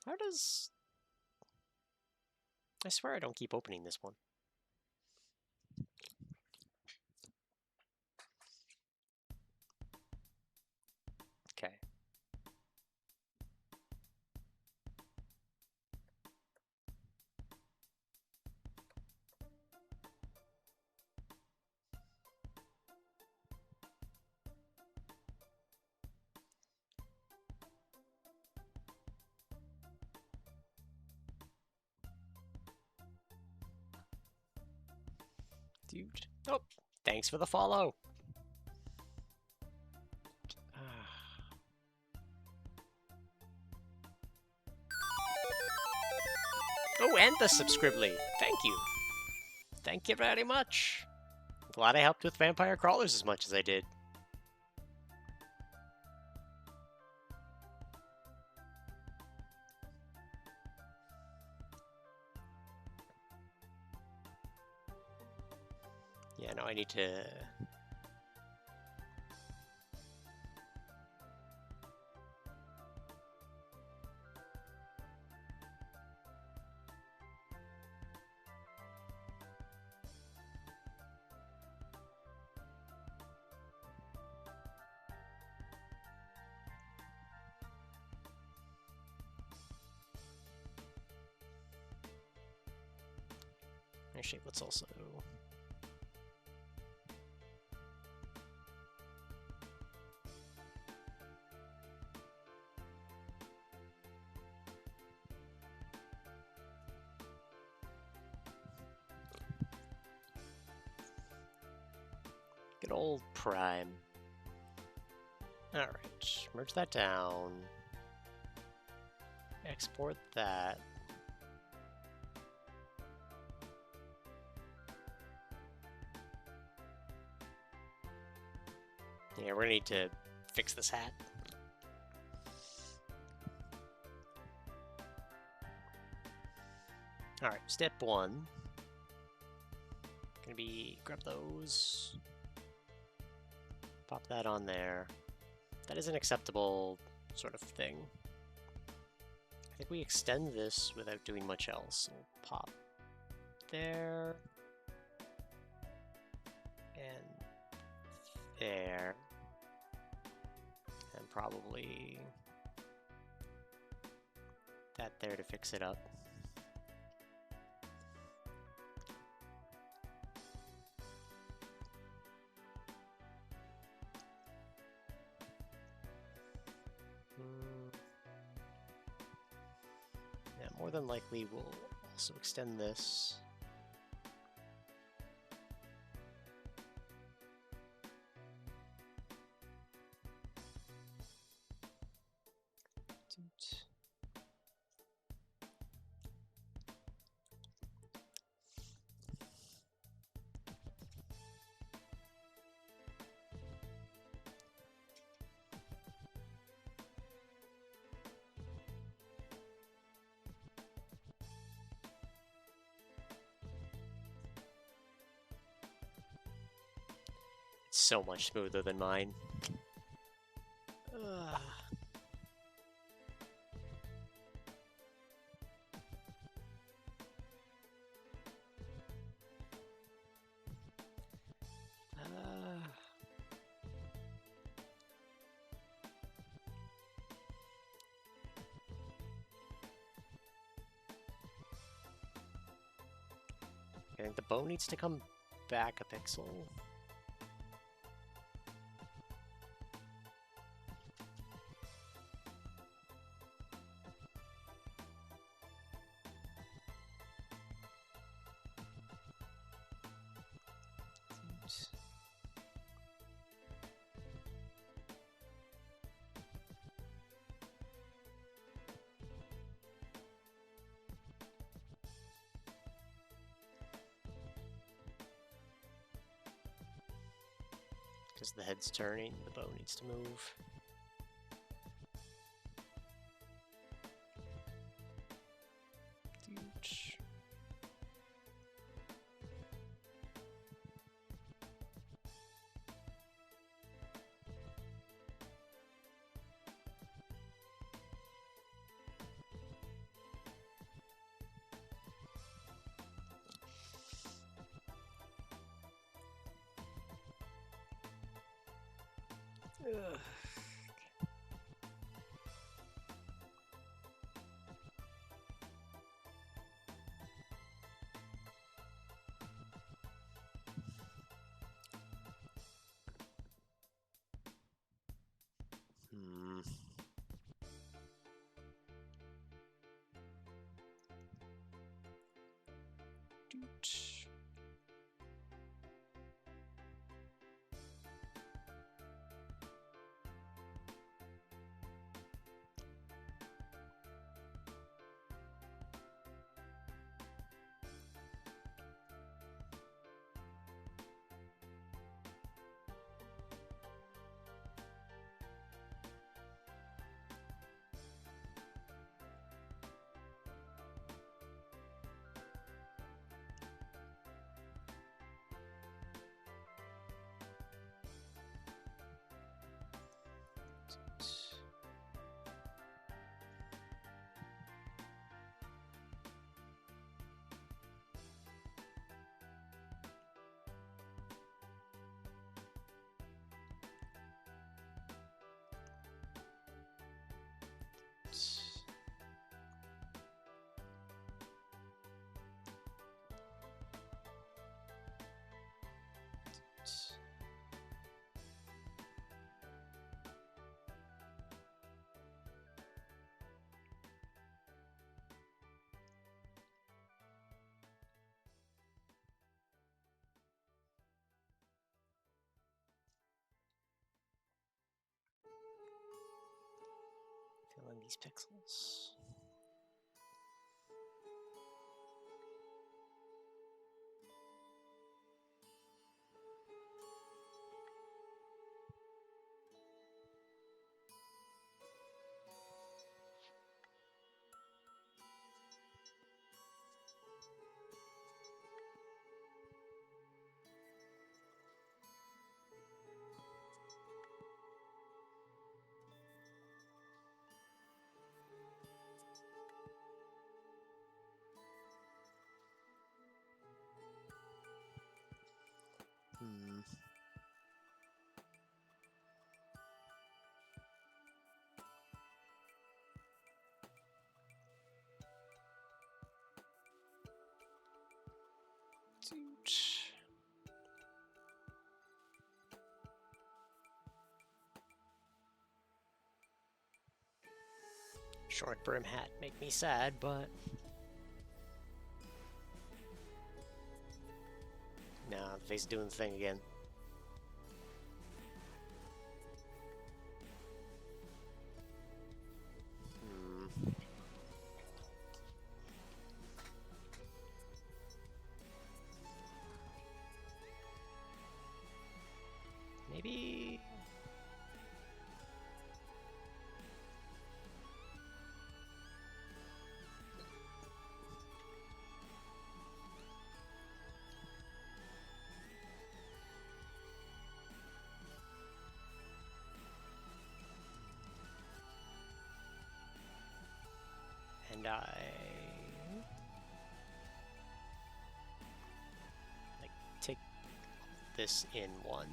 How does... I swear I don't keep opening this one. Okay. Dude. Oh, thanks for the follow. Oh, and the subscribely. Thank you. Thank you very much. Glad I helped with vampire crawlers as much as I did. Yeah, no, I need to... Actually, let's also... Good old Prime. Alright, merge that down. Export that. Yeah, we're gonna need to fix this hat. Alright, step 1. Gonna be grab those. Pop that on there. That is an acceptable sort of thing. I think we extend this without doing much else. We'll pop there. And there. And probably that there to fix it up. Yeah, more than likely we'll also extend this. So much smoother than mine. Ugh. I think the bow needs to come back a pixel. Because the head's turning, the bow needs to move. Ugh. among these pixels. Short brim hat make me sad, but nah, the face is doing the thing again. Maybe. And I like take this in one.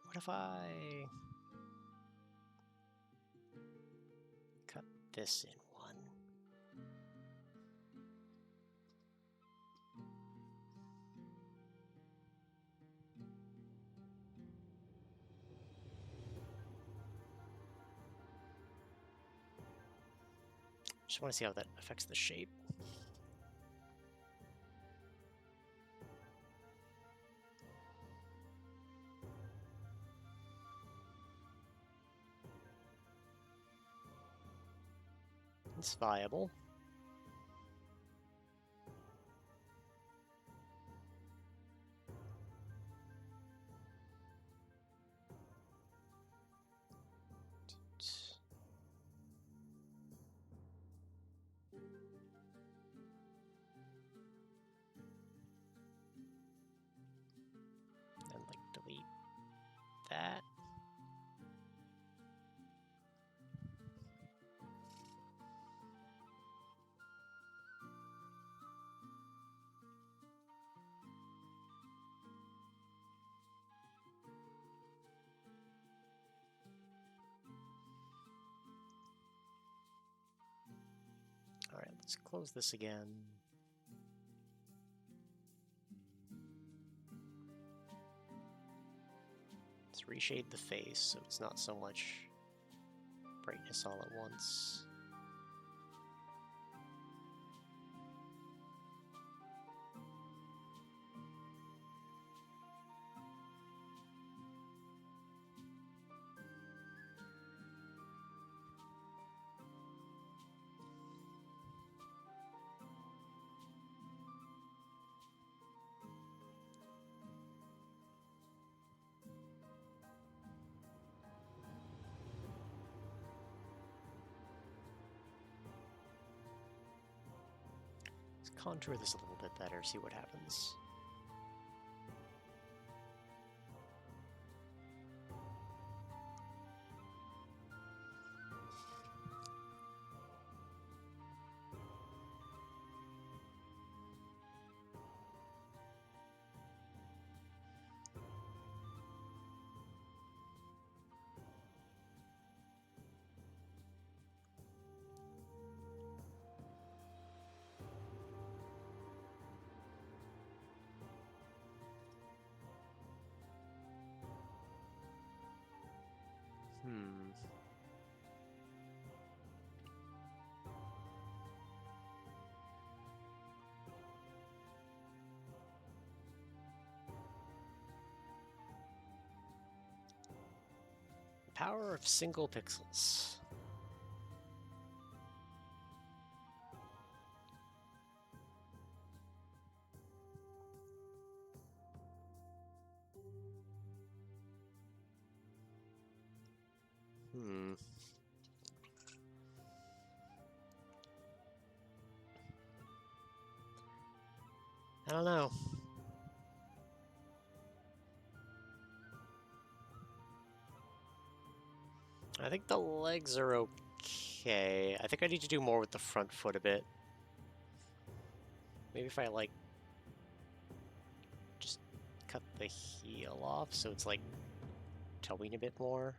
What if I cut this in one? Just want to see how that affects the shape. It's viable. And like delete that. All right, let's close this again. Let's reshade the face so it's not so much brightness all at once. contour this a little bit better, see what happens. Power of single pixels. I don't know. I think the legs are okay. I think I need to do more with the front foot a bit. Maybe if I, like, just cut the heel off so it's, like, towing a bit more.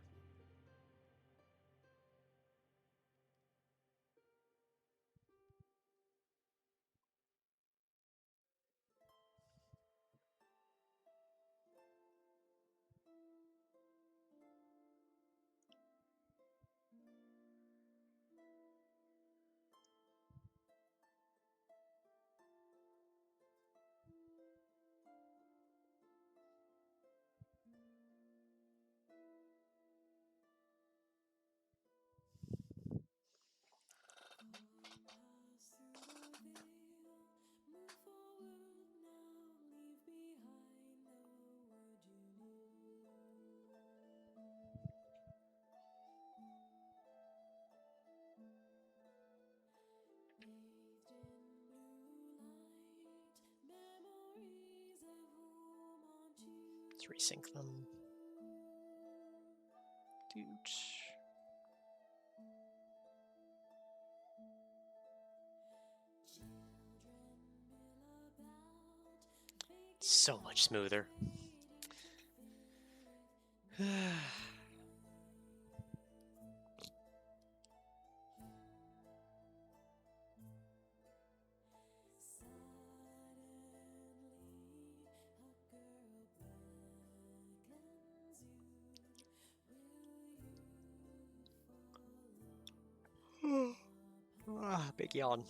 Let's resync them. Dude. So much smoother. Big yawn.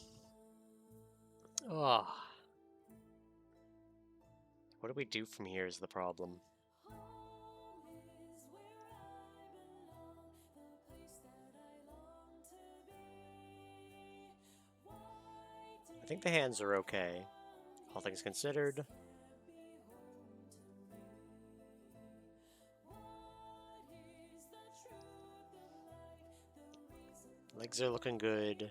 Oh. What do we do from here is the problem. I think the hands are okay, all things considered. Legs are looking good.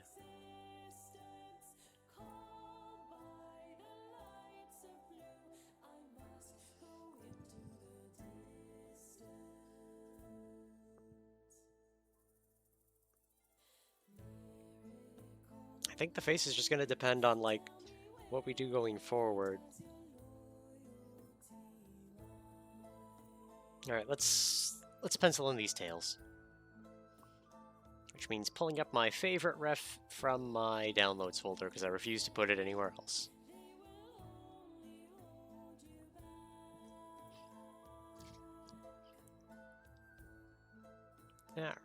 I think the face is just going to depend on, like, what we do going forward. Alright, let's pencil in these tails. Which means pulling up my favorite ref from my downloads folder, because I refuse to put it anywhere else. Alright.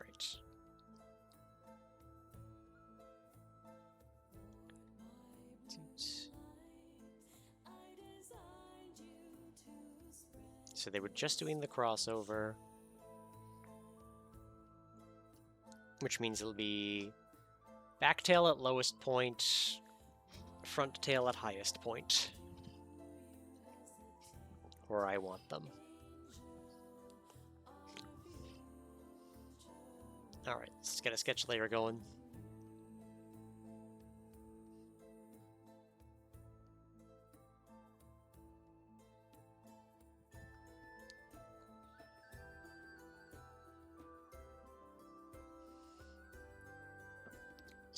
So they were just doing the crossover, which means it'll be back tail at lowest point, front tail at highest point, where I want them. Alright, let's get a sketch layer going.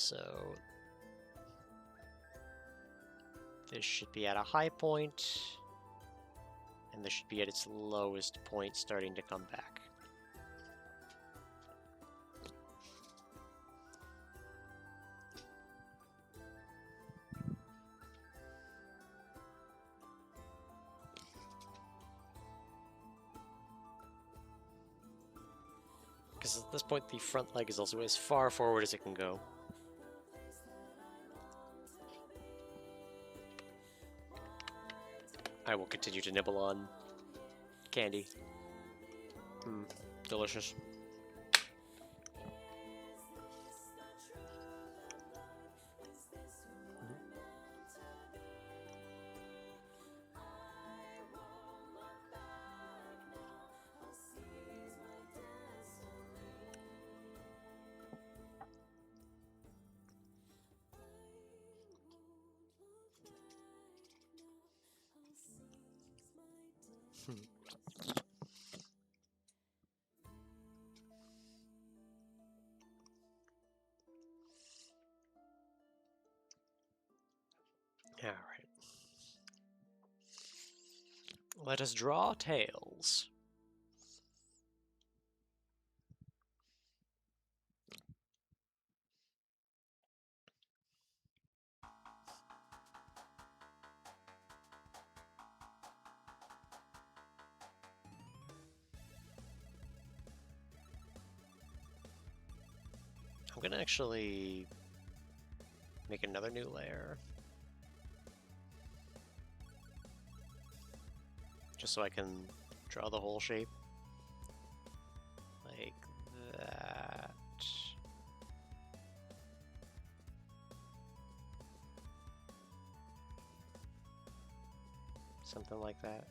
So this should be at a high point, and this should be at its lowest point, starting to come back. Because at this point, the front leg is also as far forward as it can go. I will continue to nibble on candy. Delicious. All right. Let us draw tails. I'm gonna actually make another new layer, just so I can draw the whole shape like that. Something like that.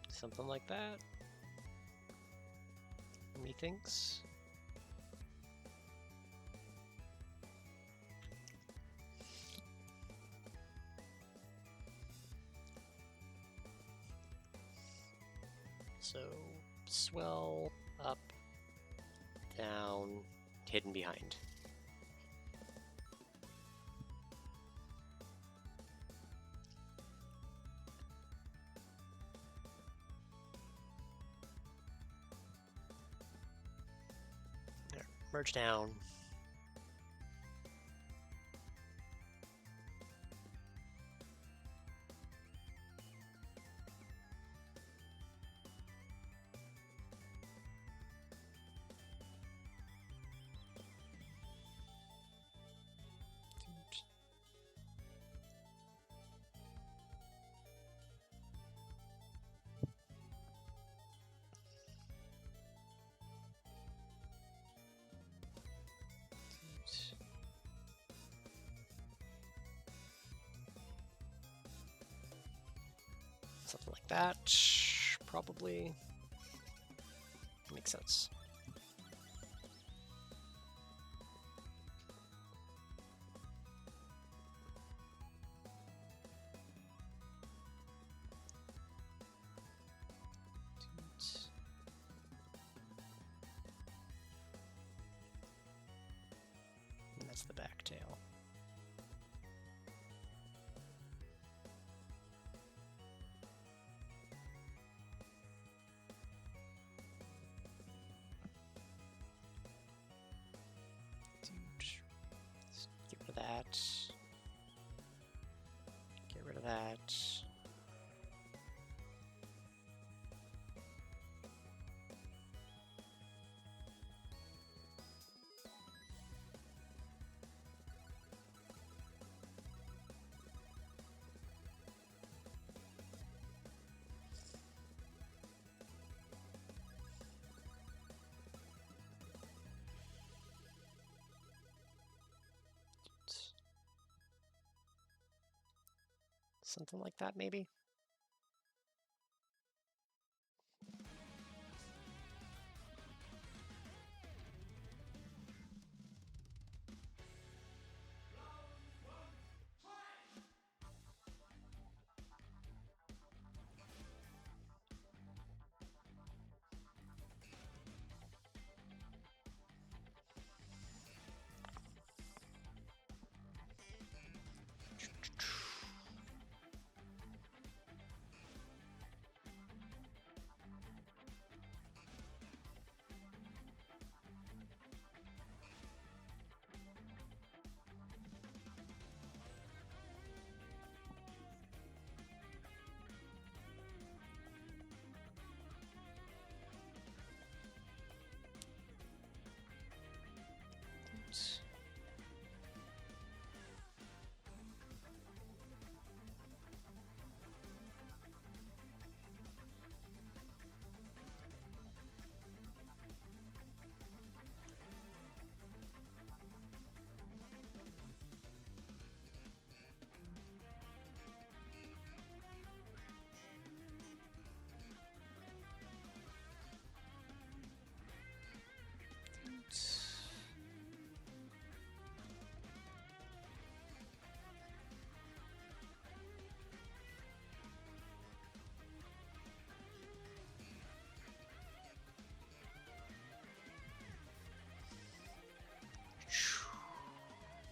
Something like that. Methinks. So, swell, up, down, hidden behind. There, merge down. Something like that, probably makes sense. And that's the back tail. Get rid of that. Get rid of that. Something like that, maybe?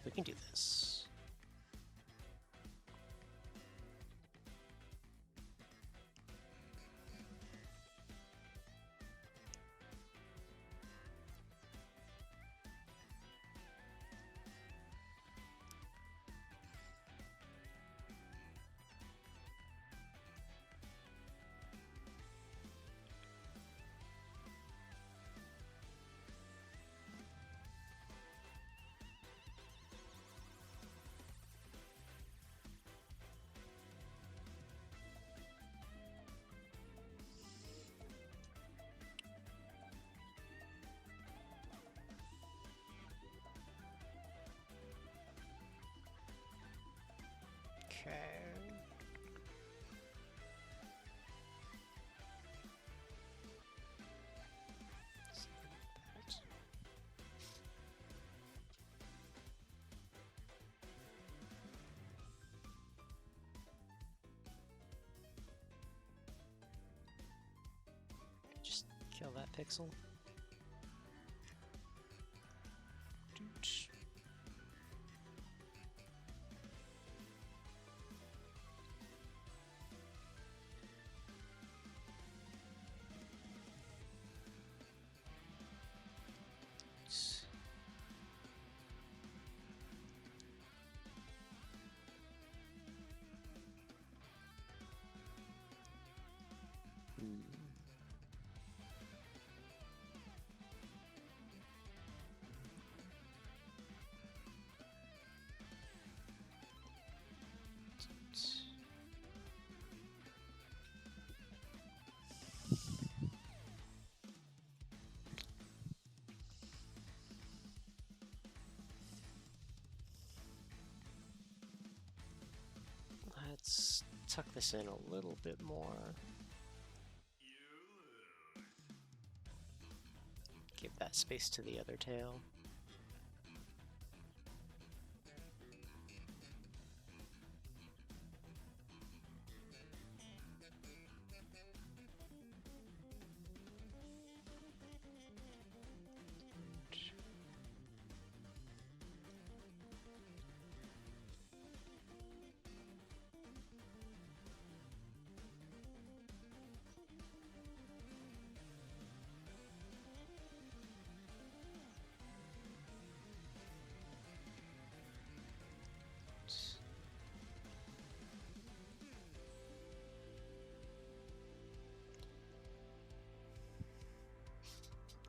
We can do this. Okay. Just kill that pixel. Let's tuck this in a little bit more. Give that space to the other tail.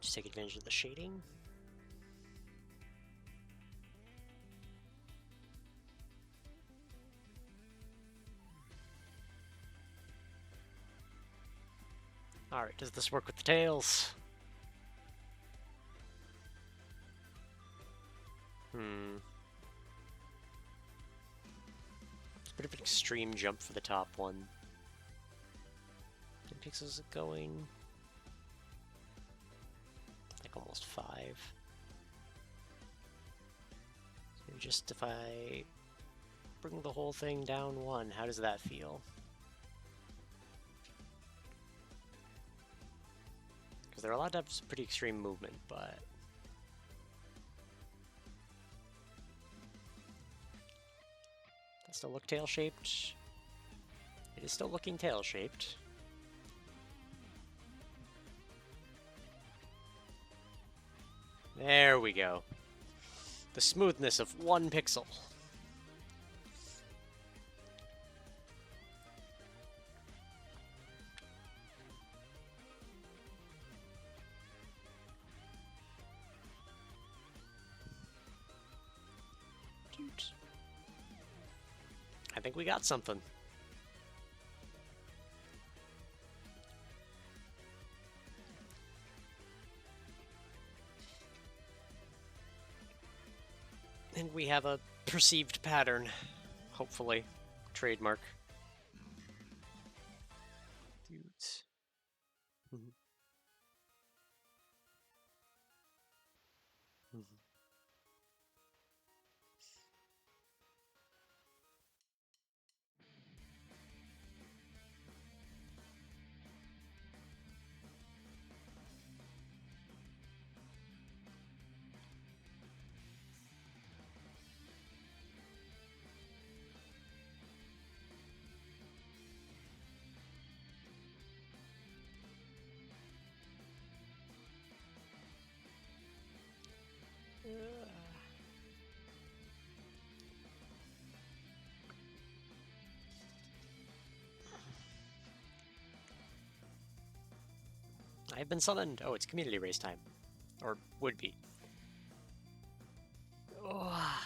Just take advantage of the shading. Alright, does this work with the tails? Bit of an extreme jump for the top one. How many pixels is it going? Like almost 5. So just if I bring the whole thing down 1, how does that feel? Because they're allowed to have some pretty extreme movement, but... Still look tail-shaped. It is still looking tail-shaped. There we go. The smoothness of 1 pixel. I think we got something. And we have a perceived pattern, hopefully. Trademark. Dudes. I've been summoned. Oh, it's community race time. Or would be. Oh.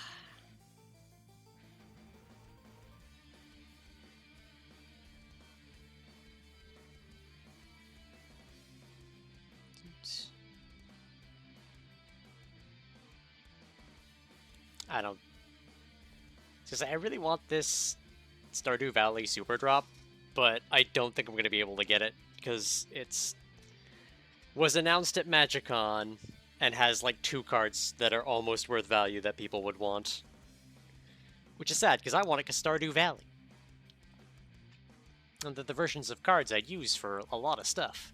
I don't... Because I really want this Stardew Valley Super Drop, but I don't think I'm going to be able to get it, because it's... was announced at Magicon, and has like 2 cards that are almost worth value that people would want. Which is sad, because I want it to Stardew Valley. And the versions of cards I'd use for a lot of stuff.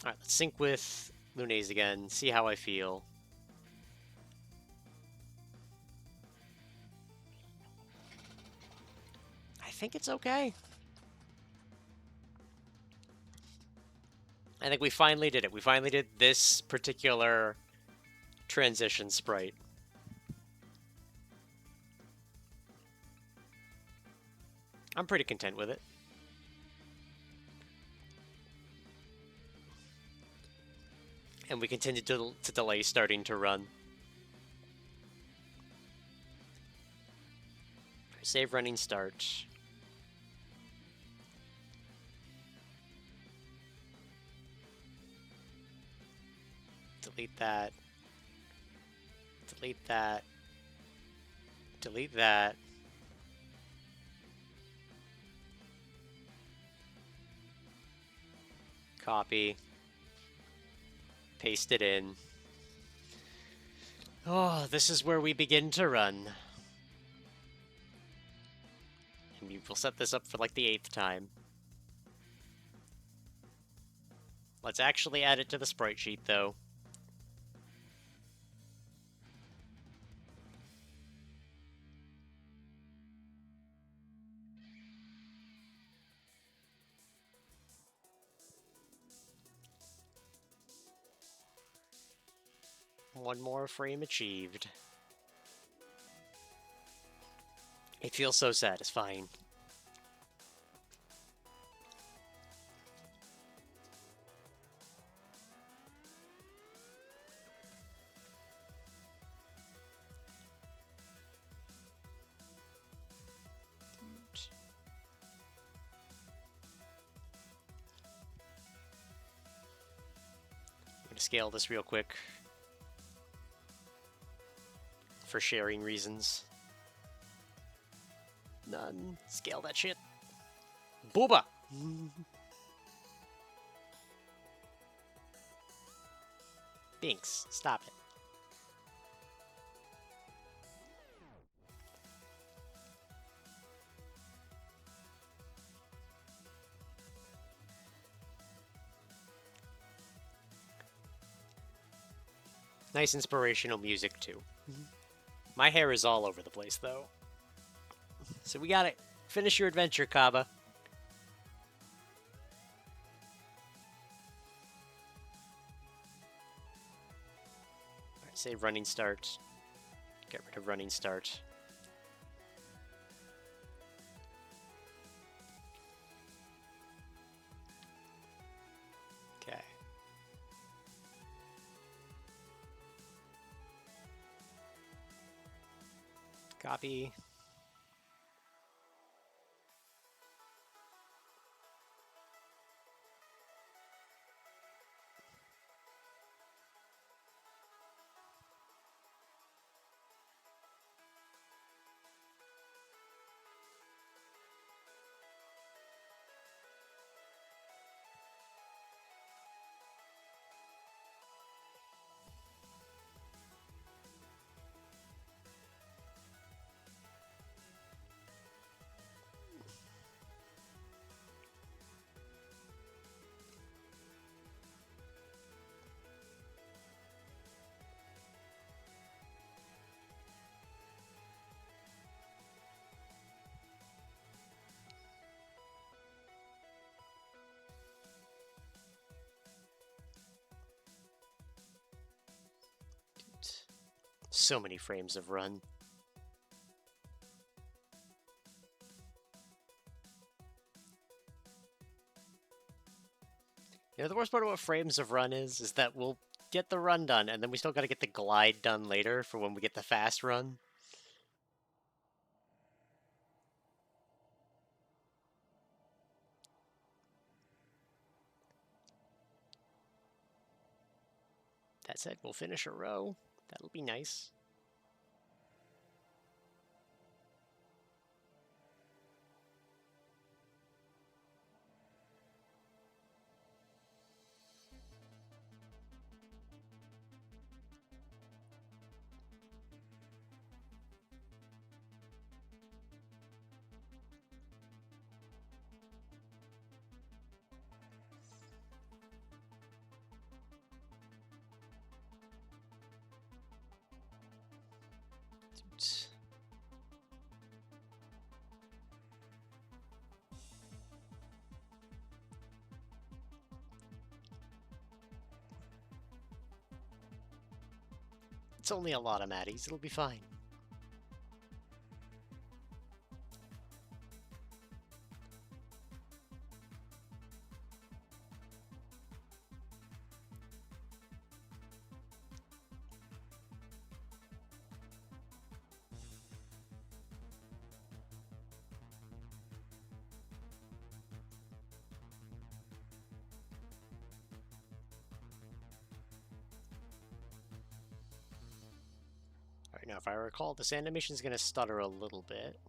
Alright, let's sync with Lunaze again, see how I feel. I think it's okay. I think we finally did it. We finally did this particular transition sprite. I'm pretty content with it. And we continue to delay starting to run. Save running start. Delete that. Delete that. Delete that. Copy. Paste it in. Oh, this is where we begin to run. And we'll set this up for like the 8th time. Let's actually add it to the sprite sheet, though. One more frame achieved. It feels so satisfying. to scale this real quick. For sharing reasons. None. Scale that shit. Booba! Binks, stop it. Nice inspirational music, too. My hair is all over the place, though. So we gotta finish your adventure, Kaba. Alright, save running start. Get rid of running start. Okay. Copy. So many frames of run. You know, the worst part about frames of run is that we'll get the run done, and then we still gotta get the glide done later for when we get the fast run. That said, we'll finish a row. That'll be nice. It's only a lot of Matties, it'll be fine. Alright, now if I recall, this animation's gonna stutter a little bit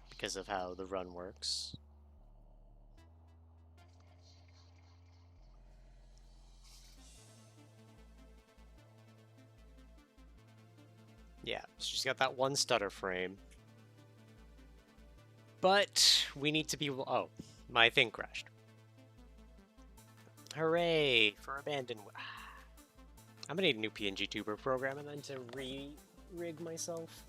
because of how the run works. Yeah, she's got that one stutter frame. But we need to be... Oh, my thing crashed. Hooray for abandoned... I'm gonna need a new PNG tuber program and then to re-rig myself.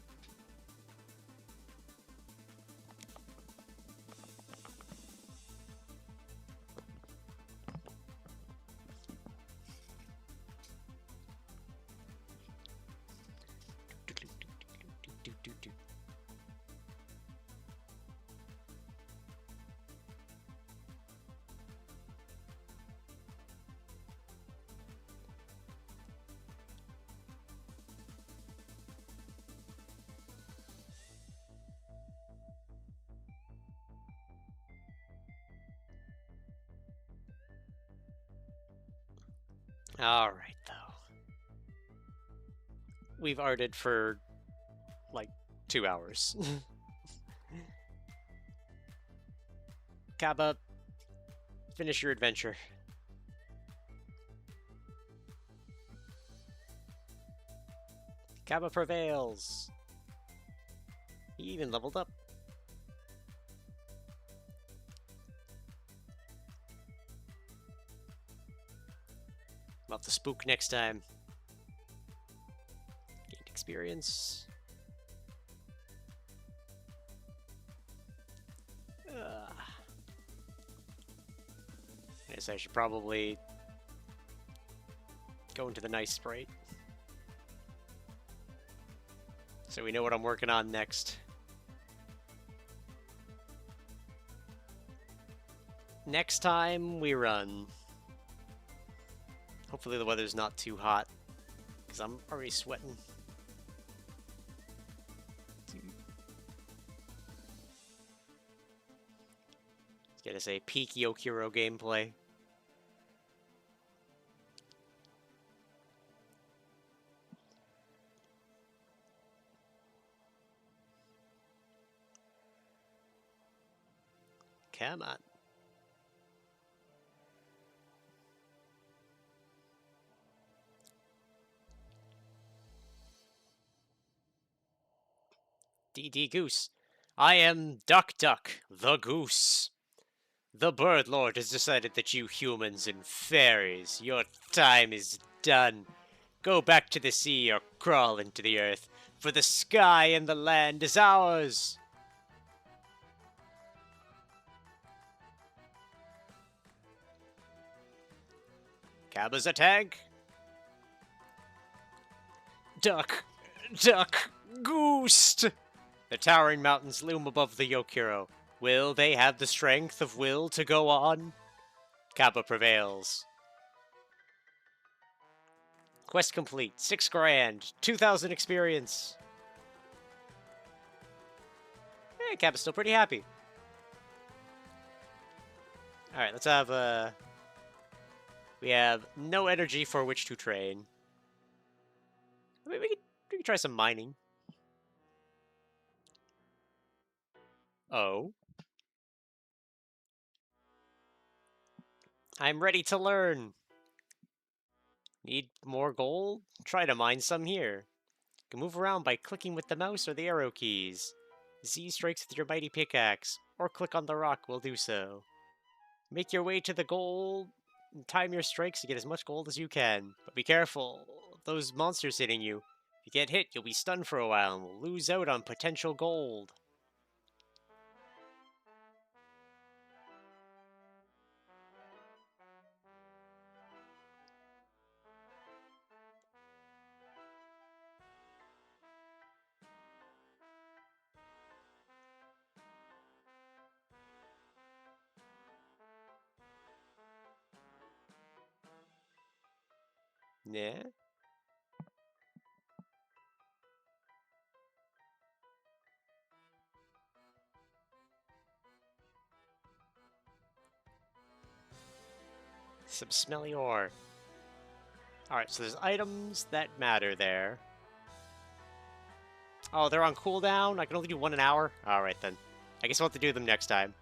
Alright, though. We've arted for, like, 2 hours. Kaba, finish your adventure. Kaba prevails. He even leveled up. We'll have to spook next time. Gained experience. I guess I should probably go into the nice sprite, so we know what I'm working on next. Next time we run. Hopefully the weather's not too hot, because I'm already sweating. Let's get us a peak Yokiro gameplay. Come on. DD Goose. I am Duck Duck, the Goose. The Bird Lord has decided that you humans and fairies, your time is done. Go back to the sea or crawl into the earth, for the sky and the land is ours. Kaba's a tank. Duck, duck, goose. The towering mountains loom above the Yokiro. Will they have the strength of will to go on? Kaba prevails. Quest complete. 6 grand. 2,000 experience. Hey, Kaba's still pretty happy. Alright, let's have, we have no energy for which to train. I mean, we could try some mining. Oh. I'm ready to learn. Need more gold? Try to mine some here. You can move around by clicking with the mouse or the arrow keys. Z strikes with your mighty pickaxe, or click on the rock will do so. Make your way to the gold, and time your strikes to get as much gold as you can. But be careful, those monsters hitting you. If you get hit, you'll be stunned for a while and will lose out on potential gold. Yeah? Some smelly ore. Alright, so there's items that matter there. Oh, they're on cooldown? I can only do 1 an hour? Alright then. I guess I'll have to do them next time.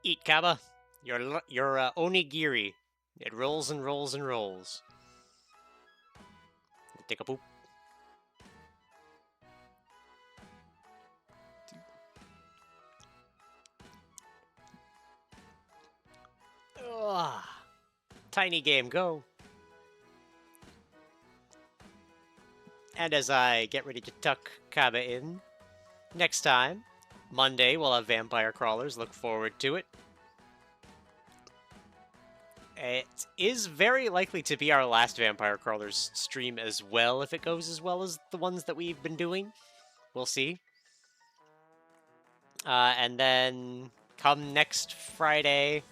Eat, Kaba. Your onigiri. It rolls and rolls and rolls. Take a poop. Ugh. Tiny game, go. And as I get ready to tuck Kaba in, next time, Monday, we'll have Vampire Crawlers. Look forward to it. It is very likely to be our last Vampire Crawlers stream as well, if it goes as well as the ones that we've been doing. We'll see. And then, come next Friday,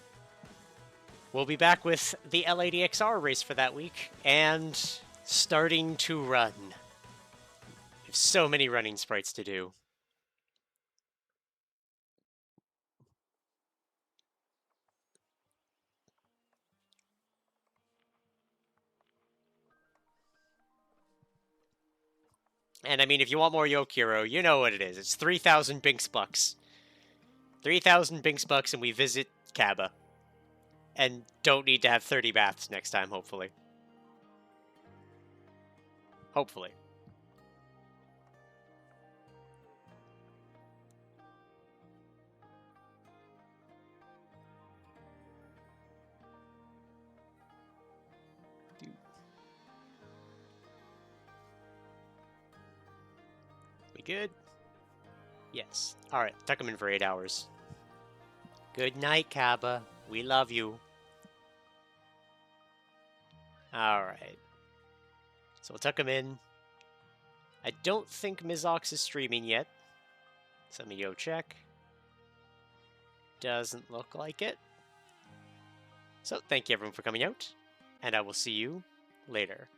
we'll be back with the LADXR race for that week, and starting to run. We have so many running sprites to do. And I mean, if you want more Yokiro, you know what it is. It's 3,000 Binks bucks. 3,000 Binks bucks, and we visit Kaba. And don't need to have 30 baths next time, hopefully. Hopefully. We good? Yes. Alright, tuck him in for 8 hours. Good night, Kaba. We love you. Alright. So we'll tuck him in. I don't think Mizox is streaming yet. So let me go check. Doesn't look like it. So thank you everyone for coming out, and I will see you later.